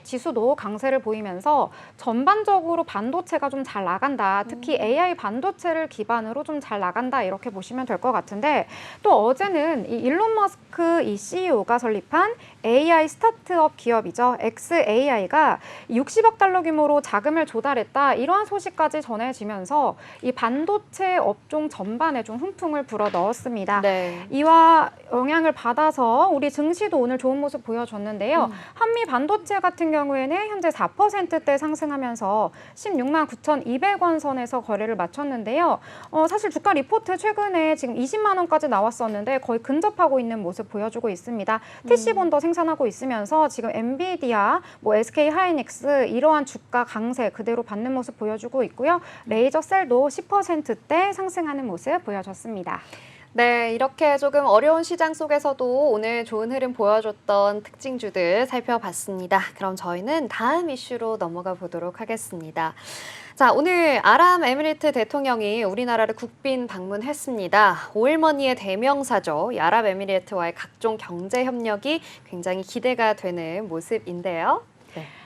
지수도 강세를 보이면서 전반적으로 반도체가 좀 잘 나간다. 특히 AI 반도체를 기반으로 좀 잘 나간다. 이렇게 보시면 될 것 같은데 또 어제는 이 일론 머스크 이 CEO가 설립한 AI 스타트업 기업이죠. xAI가 60억 달러 규모로 자금을 조달했다. 이러한 소식까지 전해지면서 이 반도체 업종 전반에 좀 훈풍을 불어 넣었습니다. 네. 이와 영향을 받아서 우리 증시도 오늘 좋은 모습 보여줬는데요. 한미 반도체 같은 경우에는 현재 4%대 상승하면서 16만 9,200원 선에서 거래를 마쳤는데요. 사실 주가 리포트 최근에 지금 20만 원까지 나왔었는데 거의 근접하고 있는 모습 보여주고 있습니다. TC본더 생산하고 있으면서 지금 엔비디아, SK하이닉스 이러한 주가 강세 그대로 받는 모습 보여주고 있고요. 레이저셀도 10%대 상승하는 모습 보여줬습니다. 네, 이렇게 조금 어려운 시장 속에서도 오늘 좋은 흐름 보여줬던 특징주들 살펴봤습니다. 그럼 저희는 다음 이슈로 넘어가 보도록 하겠습니다. 자, 오늘 아랍에미리트 대통령이 우리나라를 국빈 방문했습니다. 오일머니의 대명사죠. 이 아랍에미리트와의 각종 경제 협력이 굉장히 기대가 되는 모습인데요.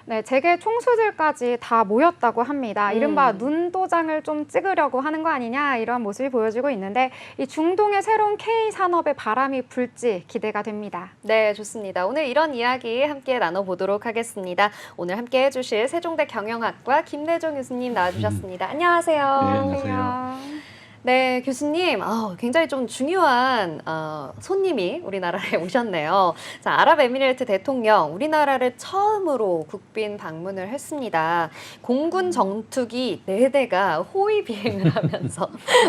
네, 재계 총수들까지 다 모였다고 합니다. 이른바 눈도장을 좀 찍으려고 하는 거 아니냐 이런 모습이 보여지고 있는데 이 중동의 새로운 K산업의 바람이 불지 기대가 됩니다. 네, 좋습니다. 오늘 이런 이야기 함께 나눠보도록 하겠습니다. 오늘 함께 해주실 세종대 경영학과 김대종 교수님 나와주셨습니다. 안녕하세요. 네, 안녕하세요. 네, 교수님, 굉장히 좀 중요한 손님이 우리나라에 오셨네요. 자, 아랍에미리트 대통령, 우리나라를 처음으로 국빈 방문을 했습니다. 공군 전투기 4대가 호위 비행을 하면서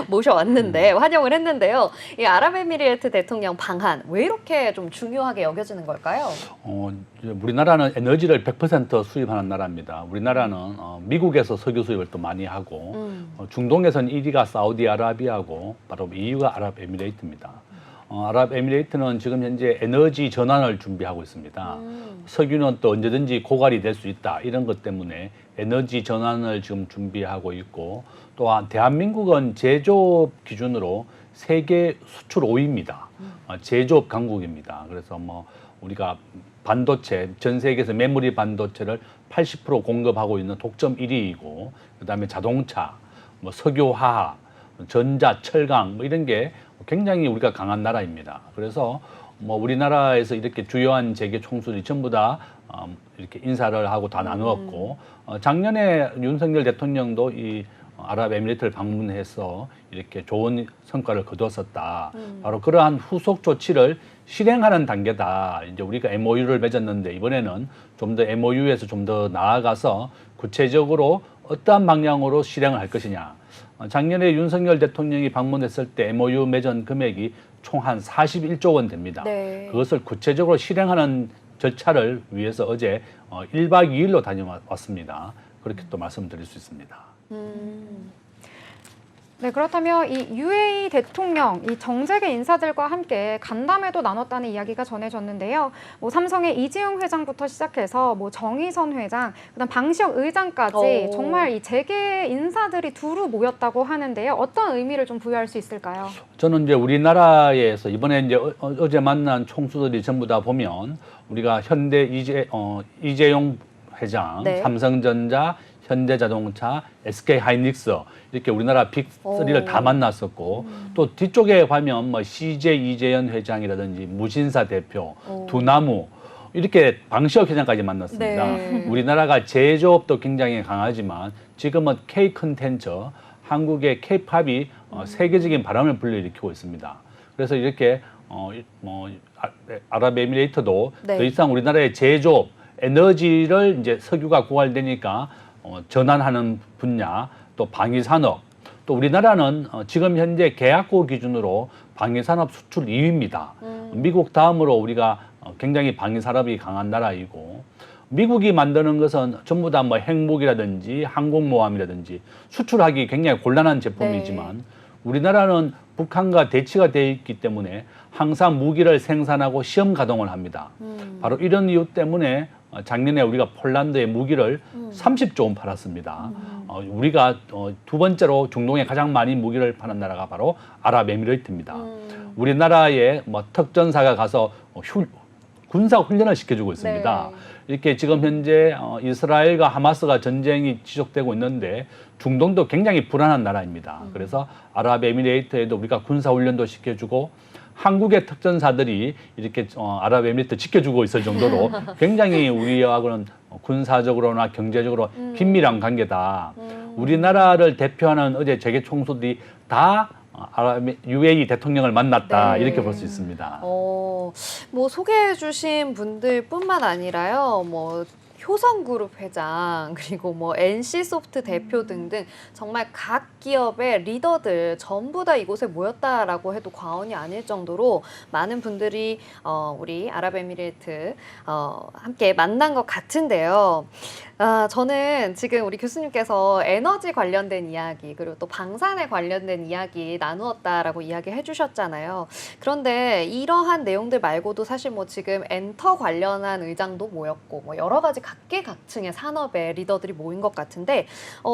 모셔왔는데, 환영을 했는데요. 이 아랍에미리트 대통령 방한, 왜 이렇게 좀 중요하게 여겨지는 걸까요? 우리나라는 에너지를 100% 수입하는 나라입니다. 우리나라는 미국에서 석유 수입을 또 많이 하고 중동에서는 1위가 사우디아라비아고 바로 이유가 아랍에미레이트입니다. 아랍에미레이트는 지금 현재 에너지 전환을 준비하고 있습니다. 석유는 또 언제든지 고갈이 될 수 있다. 이런 것 때문에 에너지 전환을 지금 준비하고 있고 또한 대한민국은 제조업 기준으로 세계 수출 5위입니다. 제조업 강국입니다. 그래서 뭐 우리가 반도체 전 세계에서 메모리 반도체를 80% 공급하고 있는 독점 1위이고 그다음에 자동차, 뭐 석유화학, 전자, 철강 뭐 이런 게 굉장히 우리가 강한 나라입니다. 그래서 뭐 우리나라에서 이렇게 주요한 재계 총수들이 전부 다 이렇게 인사를 하고 다 나누었고 작년에 윤석열 대통령도 이 아랍에미리트를 방문해서 이렇게 좋은 성과를 거두었었다. 바로 그러한 후속 조치를 실행하는 단계다. 이제 우리가 MOU를 맺었는데 이번에는 좀 더 MOU에서 좀 더 나아가서 구체적으로 어떠한 방향으로 실행을 할 것이냐. 작년에 윤석열 대통령이 방문했을 때 MOU 맺은 금액이 총 한 41조 원 됩니다. 네. 그것을 구체적으로 실행하는 절차를 위해서 어제 1박 2일로 다녀왔습니다. 그렇게 또 말씀드릴 수 있습니다. 네, 그렇다면 이 UAE 대통령, 이 정재계 인사들과 함께 간담회도 나눴다는 이야기가 전해졌는데요. 뭐 삼성의 이지용 회장부터 시작해서 뭐 정의선 회장, 그다음 방시혁 의장까지 정말 이 재계 인사들이 두루 모였다고 하는데요. 어떤 의미를 좀 부여할 수 있을까요? 저는 이제 우리나라에서 이번에 이제 어제 만난 총수들이 전부 다 보면 우리가 현대 이재용 회장, 네. 삼성전자, 현대자동차, SK하이닉스 이렇게 우리나라 빅3를 다 만났었고 또 뒤쪽에 가면 뭐 CJ 이재현 회장이라든지 무신사 대표, 두나무 이렇게 방시혁 회장까지 만났습니다. 네. 우리나라가 제조업도 굉장히 강하지만 지금은 K 컨텐츠, 한국의 K-팝이 세계적인 바람을 불러일으키고 있습니다. 그래서 이렇게 아랍에미레이트도 네. 더 이상 우리나라의 제조업, 에너지를 이제 석유가 고갈되니까 전환하는 분야, 또 방위산업, 또 우리나라는 지금 현재 계약고 기준으로 방위산업 수출 2위입니다. 미국 다음으로 우리가 굉장히 방위산업이 강한 나라이고 미국이 만드는 것은 전부 다 뭐 핵무기라든지 항공모함이라든지 수출하기 굉장히 곤란한 제품이지만 우리나라는 북한과 대치가 되어 있기 때문에 항상 무기를 생산하고 시험 가동을 합니다. 바로 이런 이유 때문에 작년에 우리가 폴란드에 무기를 30조 원 팔았습니다. 우리가 두 번째로 중동에 가장 많이 무기를 파는 나라가 바로 아랍에미레이트입니다. 우리나라에 뭐 특전사가 가서 군사 훈련을 시켜주고 있습니다. 네. 이렇게 지금 현재 이스라엘과 하마스가 전쟁이 지속되고 있는데 중동도 굉장히 불안한 나라입니다. 그래서 아랍에미레이트에도 우리가 군사 훈련도 시켜주고 한국의 특전사들이 이렇게 아랍에미리트 지켜주고 있을 정도로 굉장히 우리하고는 군사적으로나 경제적으로 긴밀한 관계다. 우리나라를 대표하는 어제 재계 총수들이 다 UAE 대통령을 만났다. 네. 이렇게 볼 수 있습니다. 뭐 소개해주신 분들뿐만 아니라요, 뭐 효성그룹 회장 그리고 뭐 NC소프트 대표 등등 정말 각 기업의 리더들 전부 다 이곳에 모였다라고 해도 과언이 아닐 정도로 많은 분들이 우리 아랍에미레이트 함께 만난 것 같은데요. 저는 지금 우리 교수님께서 에너지 관련된 이야기 그리고 또 방산에 관련된 이야기 나누었다라고 이야기해 주셨잖아요. 그런데 이러한 내용들 말고도 사실 뭐 지금 엔터 관련한 의장도 모였고 뭐 여러 가지 각계각층의 산업의 리더들이 모인 것 같은데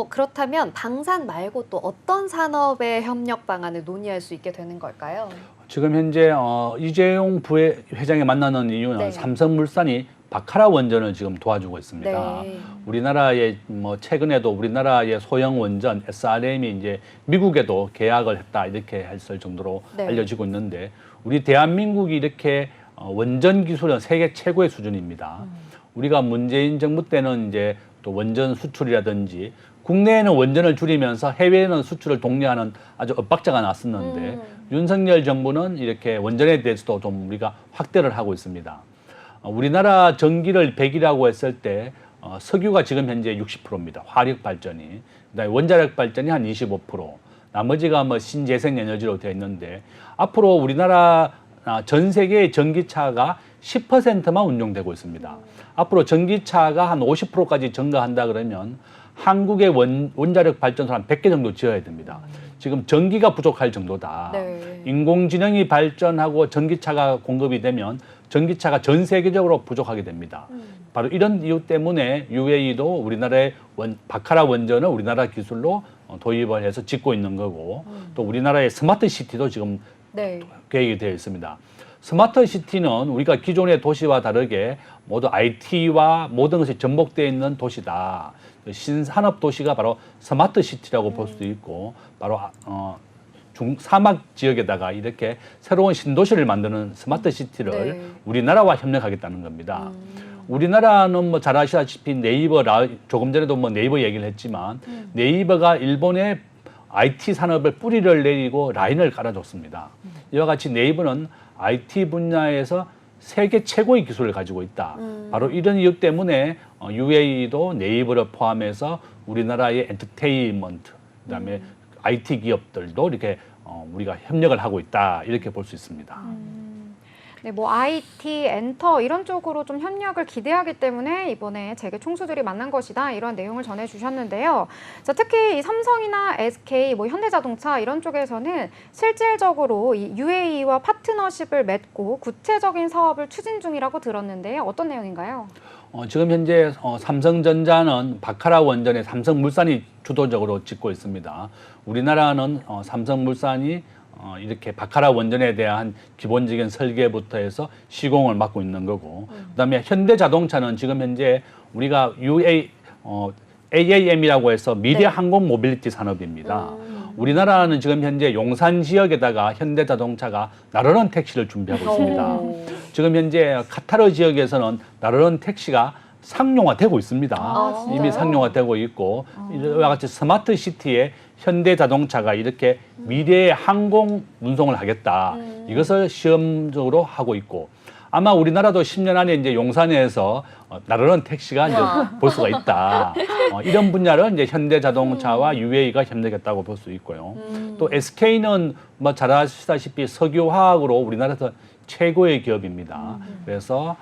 그렇다면 방산 말고 또 어떤 산업의 협력 방안을 논의할 수 있게 되는 걸까요? 지금 현재 이재용 부회장이 만나는 이유는 네. 삼성물산이 바카라 원전을 지금 도와주고 있습니다. 네. 우리나라의 뭐 최근에도 우리나라의 소형 원전 SRM이 이제 미국에도 계약을 했다 이렇게 했을 정도로 네. 알려지고 있는데 우리 대한민국이 이렇게 원전 기술은 세계 최고의 수준입니다. 우리가 문재인 정부 때는 이제 또 원전 수출이라든지 국내에는 원전을 줄이면서 해외에는 수출을 독려하는 아주 엇박자가 났었는데 윤석열 정부는 이렇게 원전에 대해서도 좀 우리가 확대를 하고 있습니다. 우리나라 전기를 100이라고 했을 때 석유가 지금 현재 60%입니다. 화력 발전이. 그다음에 원자력 발전이 한 25%. 나머지가 뭐 신재생 에너지로 되어 있는데 앞으로 우리나라 전 세계의 전기차가 10%만 운용되고 있습니다. 앞으로 전기차가 한 50%까지 증가한다 그러면 한국의 원자력 발전소 한 100개 정도 지어야 됩니다. 지금 전기가 부족할 정도다. 네. 인공지능이 발전하고 전기차가 공급이 되면 전기차가 전 세계적으로 부족하게 됩니다. 바로 이런 이유 때문에 UAE도 우리나라의 바카라 원전을 우리나라 기술로 도입을 해서 짓고 있는 거고 또 우리나라의 스마트 시티도 지금 네. 계획이 되어 있습니다. 스마트 시티는 우리가 기존의 도시와 다르게 모두 IT와 모든 것이 접목되어 있는 도시다. 신산업 도시가 바로 스마트 시티라고 볼 수도 있고 바로 사막 지역에다가 이렇게 새로운 신도시를 만드는 스마트 시티를 네. 우리나라와 협력하겠다는 겁니다. 우리나라는 뭐 잘 아시다시피 네이버 조금 전에도 뭐 네이버 얘기를 했지만 네이버가 일본의 IT 산업을 뿌리를 내리고 라인을 깔아줬습니다. 이와 같이 네이버는 IT 분야에서 세계 최고의 기술을 가지고 있다. 바로 이런 이유 때문에 UAE도 네이버를 포함해서 우리나라의 엔터테인먼트, 그다음에 IT 기업들도 이렇게 우리가 협력을 하고 있다. 이렇게 볼 수 있습니다. 네, 뭐 IT, 엔터 이런 쪽으로 좀 협력을 기대하기 때문에 이번에 재계 총수들이 만난 것이다 이런 내용을 전해주셨는데요. 자, 특히 이 삼성이나 SK, 뭐 현대자동차 이런 쪽에서는 실질적으로 이 UAE와 파트너십을 맺고 구체적인 사업을 추진 중이라고 들었는데요. 어떤 내용인가요? 지금 현재 삼성전자는 바카라 원전에 삼성물산이 주도적으로 짓고 있습니다. 우리나라는 삼성물산이 이렇게 바카라 원전에 대한 기본적인 설계부터 해서 시공을 맡고 있는 거고 그다음에 현대자동차는 지금 현재 우리가 AAM이라고 해서 미래 네. 항공 모빌리티 산업입니다. 우리나라는 지금 현재 용산 지역에다가 현대자동차가 나르는 택시를 준비하고 있습니다. 지금 현재 카타르 지역에서는 나르는 택시가 상용화되고 있습니다. 아, 이미 진짜요? 상용화되고 있고 이와 같이 스마트 시티에 현대자동차가 이렇게 미래의 항공 운송을 하겠다. 이것을 시험적으로 하고 있고 아마 우리나라도 10년 안에 이제 용산에서 나르는 택시가 이제 볼 수가 있다. 이런 분야를 이제 현대자동차와 UAE가 협력했다고 볼 수 있고요. 또 SK는 뭐 잘 아시다시피 석유화학으로 우리나라에서 최고의 기업입니다. 그래서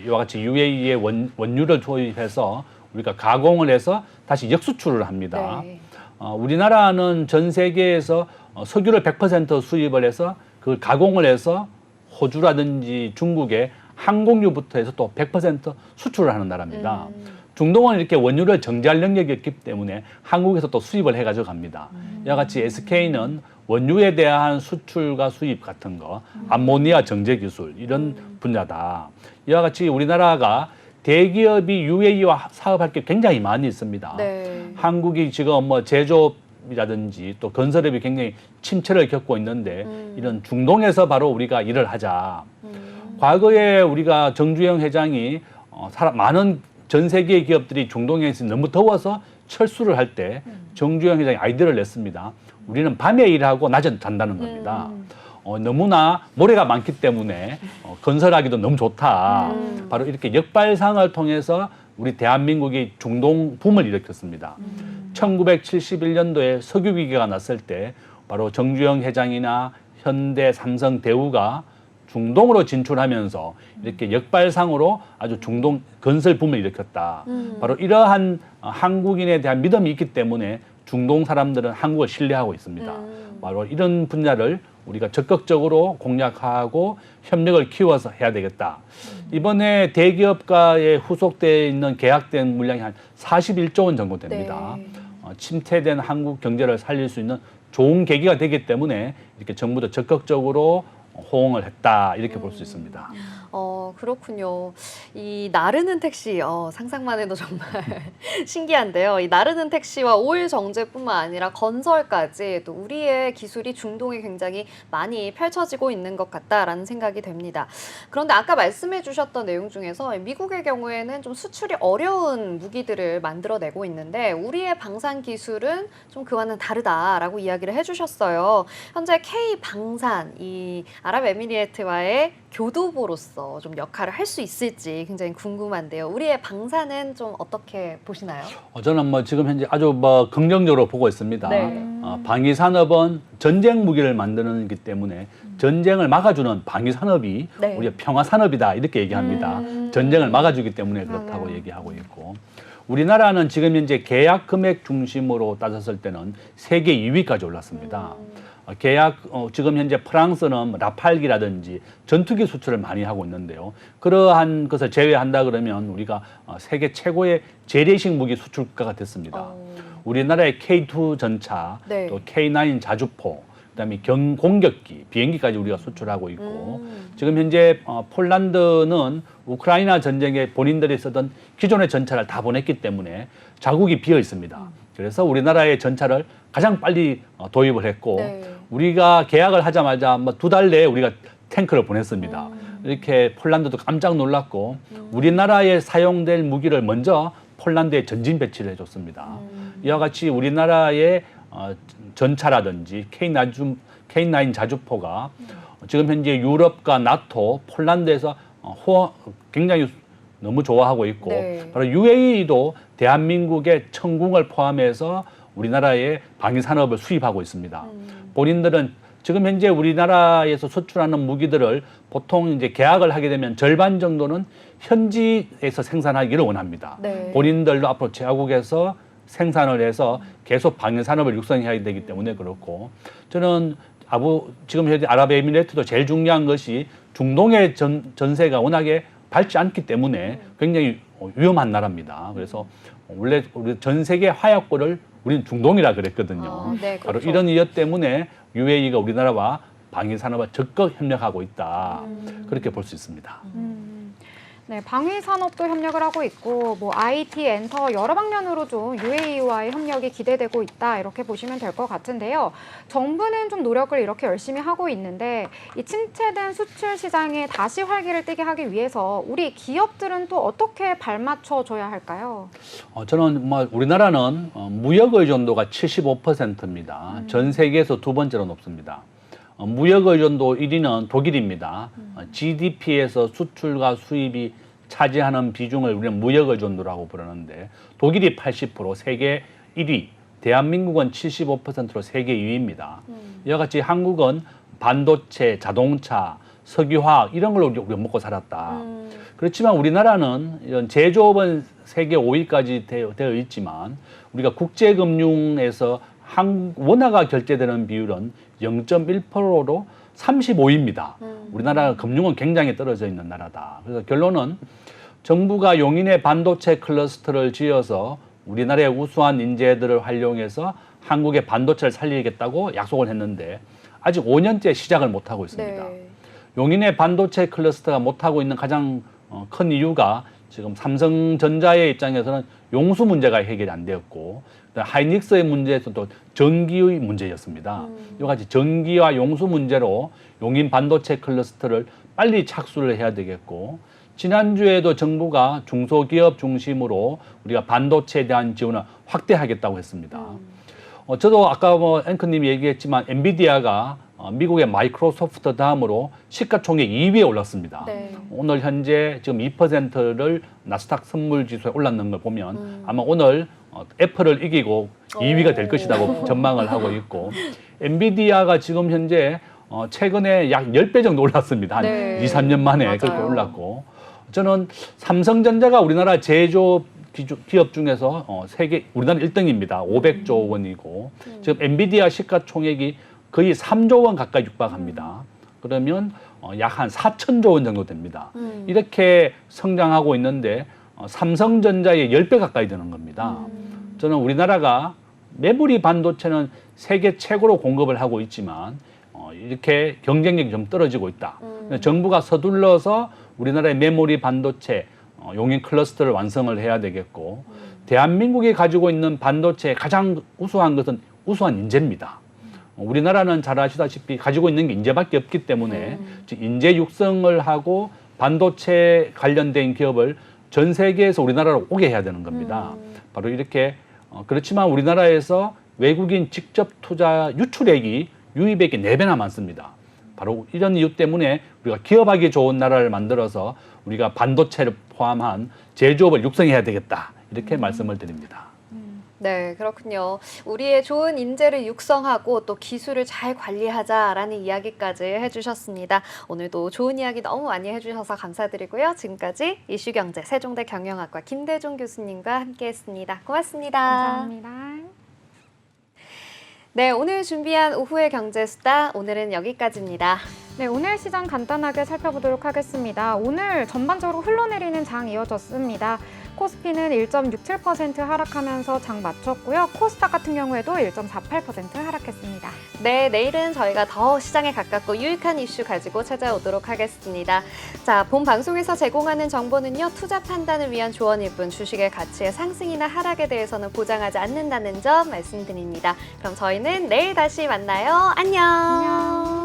이와 같이 UAE의 원유를 도입해서 우리가 가공을 해서 다시 역수출을 합니다. 네. 우리나라는 전 세계에서 석유를 100% 수입을 해서 그걸 가공을 해서 호주라든지 중국에 항공유부터 해서 또 100% 수출을 하는 나라입니다. 중동은 이렇게 원유를 정제할 능력이 없기 때문에 한국에서 또 수입을 해가지고 갑니다. 이와 같이 SK는 원유에 대한 수출과 수입 같은 거, 암모니아 정제 기술 이런 분야다. 이와 같이 우리나라가 대기업이 UAE와 사업할 게 굉장히 많이 있습니다. 네. 한국이 지금 뭐 제조업이라든지 또 건설업이 굉장히 침체를 겪고 있는데 이런 중동에서 바로 우리가 일을 하자. 과거에 우리가 정주영 회장이 많은 전 세계의 기업들이 중동에서 너무 더워서 철수를 할 때 정주영 회장이 아이디어를 냈습니다. 우리는 밤에 일하고 낮에 잔다는 겁니다. 너무나 모래가 많기 때문에 건설하기도 너무 좋다. 바로 이렇게 역발상을 통해서 우리 대한민국이 중동 붐을 일으켰습니다. 1971년도에 석유 위기가 났을 때 바로 정주영 회장이나 현대, 삼성, 대우가 중동으로 진출하면서 이렇게 역발상으로 아주 중동 건설 붐을 일으켰다. 바로 이러한 한국인에 대한 믿음이 있기 때문에 중동 사람들은 한국을 신뢰하고 있습니다. 바로 이런 분야를 우리가 적극적으로 공략하고 협력을 키워서 해야 되겠다. 이번에 대기업과의 후속되어 있는 계약된 물량이 한 41조 원 정도 됩니다. 네. 침체된 한국 경제를 살릴 수 있는 좋은 계기가 되기 때문에 이렇게 정부도 적극적으로 호응을 했다 이렇게 볼 수 있습니다. 그렇군요. 이 나르는 택시 상상만 해도 정말 신기한데요. 이 나르는 택시와 오일 정제뿐만 아니라 건설까지 또 우리의 기술이 중동에 굉장히 많이 펼쳐지고 있는 것 같다라는 생각이 됩니다. 그런데 아까 말씀해 주셨던 내용 중에서 미국의 경우에는 좀 수출이 어려운 무기들을 만들어내고 있는데 우리의 방산 기술은 좀 그와는 다르다라고 이야기를 해주셨어요. 현재 K방산, 이 아랍에미리트와의 교두보로서 좀 역할을 할 수 있을지 굉장히 궁금한데요. 우리의 방산은 좀 어떻게 보시나요? 저는 뭐 지금 현재 아주 뭐 긍정적으로 보고 있습니다. 네. 방위 산업은 전쟁 무기를 만드는 기 때문에 전쟁을 막아주는 방위 산업이 네. 우리가 평화 산업이다 이렇게 얘기합니다. 전쟁을 막아주기 때문에 그렇다고 얘기하고 있고. 우리나라는 지금 현재 계약 금액 중심으로 따졌을 때는 세계 2위까지 올랐습니다. 계약 지금 현재 프랑스는 라팔기라든지 전투기 수출을 많이 하고 있는데요. 그러한 것을 제외한다 그러면 우리가 세계 최고의 재래식 무기 수출국가가 됐습니다. 우리나라의 K2 전차, 네. 또 K9 자주포, 그다음에 공격기, 비행기까지 우리가 수출하고 있고 지금 현재 폴란드는 우크라이나 전쟁에 본인들이 쓰던 기존의 전차를 다 보냈기 때문에 자국이 비어 있습니다. 그래서 우리나라의 전차를 가장 빨리 도입을 했고 네. 우리가 계약을 하자마자 2달 내에 우리가 탱크를 보냈습니다. 이렇게 폴란드도 깜짝 놀랐고 우리나라에 사용될 무기를 먼저 폴란드에 전진 배치를 해줬습니다. 이와 같이 우리나라의 전차라든지 K9 자주포가 지금 현재 유럽과 나토, 폴란드에서 굉장히 너무 좋아하고 있고 네. 바로 UAE도 대한민국의 천궁을 포함해서 우리나라의 방위 산업을 수입하고 있습니다. 본인들은 지금 현재 우리나라에서 수출하는 무기들을 보통 이제 계약을 하게 되면 절반 정도는 현지에서 생산하기를 원합니다. 네. 본인들도 앞으로 제국에서 생산을 해서 계속 방위 산업을 육성해야 되기 때문에 그렇고 저는 지금 현재 아랍에미레이트도 제일 중요한 것이 중동의 전세가 워낙에 밝지 않기 때문에 굉장히 위험한 나라입니다. 그래서 원래 우리 전 세계 화약고를 우리는 중동이라 그랬거든요. 네, 바로 그렇죠. 이런 이유 때문에 UAE가 우리나라와 방위 산업을 적극 협력하고 있다. 그렇게 볼 수 있습니다. 네, 방위 산업도 협력을 하고 있고 뭐 IT, 엔터 여러 방면으로 좀 UAE와의 협력이 기대되고 있다 이렇게 보시면 될 것 같은데요. 정부는 좀 노력을 이렇게 열심히 하고 있는데 이 침체된 수출 시장에 다시 활기를 띠게 하기 위해서 우리 기업들은 또 어떻게 발맞춰 줘야 할까요? 저는 우리나라는 무역 의존도가 75%입니다. 전 세계에서 두 번째로 높습니다. 무역 의존도 1위는 독일입니다. GDP에서 수출과 수입이 차지하는 비중을 우리는 무역 의존도라고 부르는데 독일이 80%, 세계 1위, 대한민국은 75%로 세계 2위입니다. 이와 같이 한국은 반도체, 자동차, 석유화학 이런 걸로 우리가 먹고 살았다. 그렇지만 우리나라는 이런 제조업은 세계 5위까지 되어 있지만 우리가 국제금융에서 원화가 결제되는 비율은 0.1%로 35위입니다. 우리나라 금융은 굉장히 떨어져 있는 나라다. 그래서 결론은 정부가 용인의 반도체 클러스터를 지어서 우리나라의 우수한 인재들을 활용해서 한국의 반도체를 살리겠다고 약속을 했는데 아직 5년째 시작을 못하고 있습니다. 네. 용인의 반도체 클러스터가 못하고 있는 가장 큰 이유가 지금 삼성전자의 입장에서는 용수 문제가 해결이 안 되었고 하이닉스의 문제에서도 전기의 문제였습니다. 이와 같이 전기와 용수 문제로 용인 반도체 클러스터를 빨리 착수를 해야 되겠고 지난주에도 정부가 중소기업 중심으로 우리가 반도체에 대한 지원을 확대하겠다고 했습니다. 저도 아까 앵커님이 얘기했지만 엔비디아가 미국의 마이크로소프트 다음으로 시가총액 2위에 올랐습니다. 네. 오늘 현재 지금 2%를 나스닥 선물 지수에 올랐는 걸 보면 아마 오늘 애플을 이기고 2위가 될 것이라고 전망을 하고 있고 엔비디아가 지금 현재 최근에 약 10배 정도 올랐습니다. 한 네. 2, 3년 만에 맞아요. 그렇게 올랐고 저는 삼성전자가 우리나라 제조 기업 중에서 우리나라 1등입니다. 500조 원이고 지금 엔비디아 시가총액이 거의 3조 원 가까이 육박합니다. 그러면 약 한 4천조 원 정도 됩니다. 이렇게 성장하고 있는데 삼성전자의 10배 가까이 되는 겁니다. 저는 우리나라가 메모리 반도체는 세계 최고로 공급을 하고 있지만 이렇게 경쟁력이 좀 떨어지고 있다. 정부가 서둘러서 우리나라의 메모리 반도체 용인 클러스터를 완성을 해야 되겠고 대한민국이 가지고 있는 반도체의 가장 우수한 것은 우수한 인재입니다. 우리나라는 잘 아시다시피 가지고 있는 게 인재밖에 없기 때문에 인재 육성을 하고 반도체 관련된 기업을 전 세계에서 우리나라로 오게 해야 되는 겁니다. 바로 이렇게 그렇지만 우리나라에서 외국인 직접 투자 유출액이 유입액이 4배나 많습니다. 바로 이런 이유 때문에 우리가 기업하기 좋은 나라를 만들어서 우리가 반도체를 포함한 제조업을 육성해야 되겠다. 이렇게 말씀을 드립니다. 네, 그렇군요. 우리의 좋은 인재를 육성하고 또 기술을 잘 관리하자라는 이야기까지 해주셨습니다. 오늘도 좋은 이야기 너무 많이 해주셔서 감사드리고요. 지금까지 이슈경제 세종대 경영학과 김대중 교수님과 함께했습니다. 고맙습니다. 감사합니다. 네, 오늘 준비한 오후의 경제수다 오늘은 여기까지입니다. 네, 오늘 시장 간단하게 살펴보도록 하겠습니다. 오늘 전반적으로 흘러내리는 장 이어졌습니다. 코스피는 1.67% 하락하면서 장 마쳤고요. 코스닥 같은 경우에도 1.48% 하락했습니다. 네, 내일은 저희가 더 시장에 가깝고 유익한 이슈 가지고 찾아오도록 하겠습니다. 자, 본 방송에서 제공하는 정보는요, 투자 판단을 위한 조언일 뿐 주식의 가치의 상승이나 하락에 대해서는 보장하지 않는다는 점 말씀드립니다. 그럼 저희는 내일 다시 만나요. 안녕.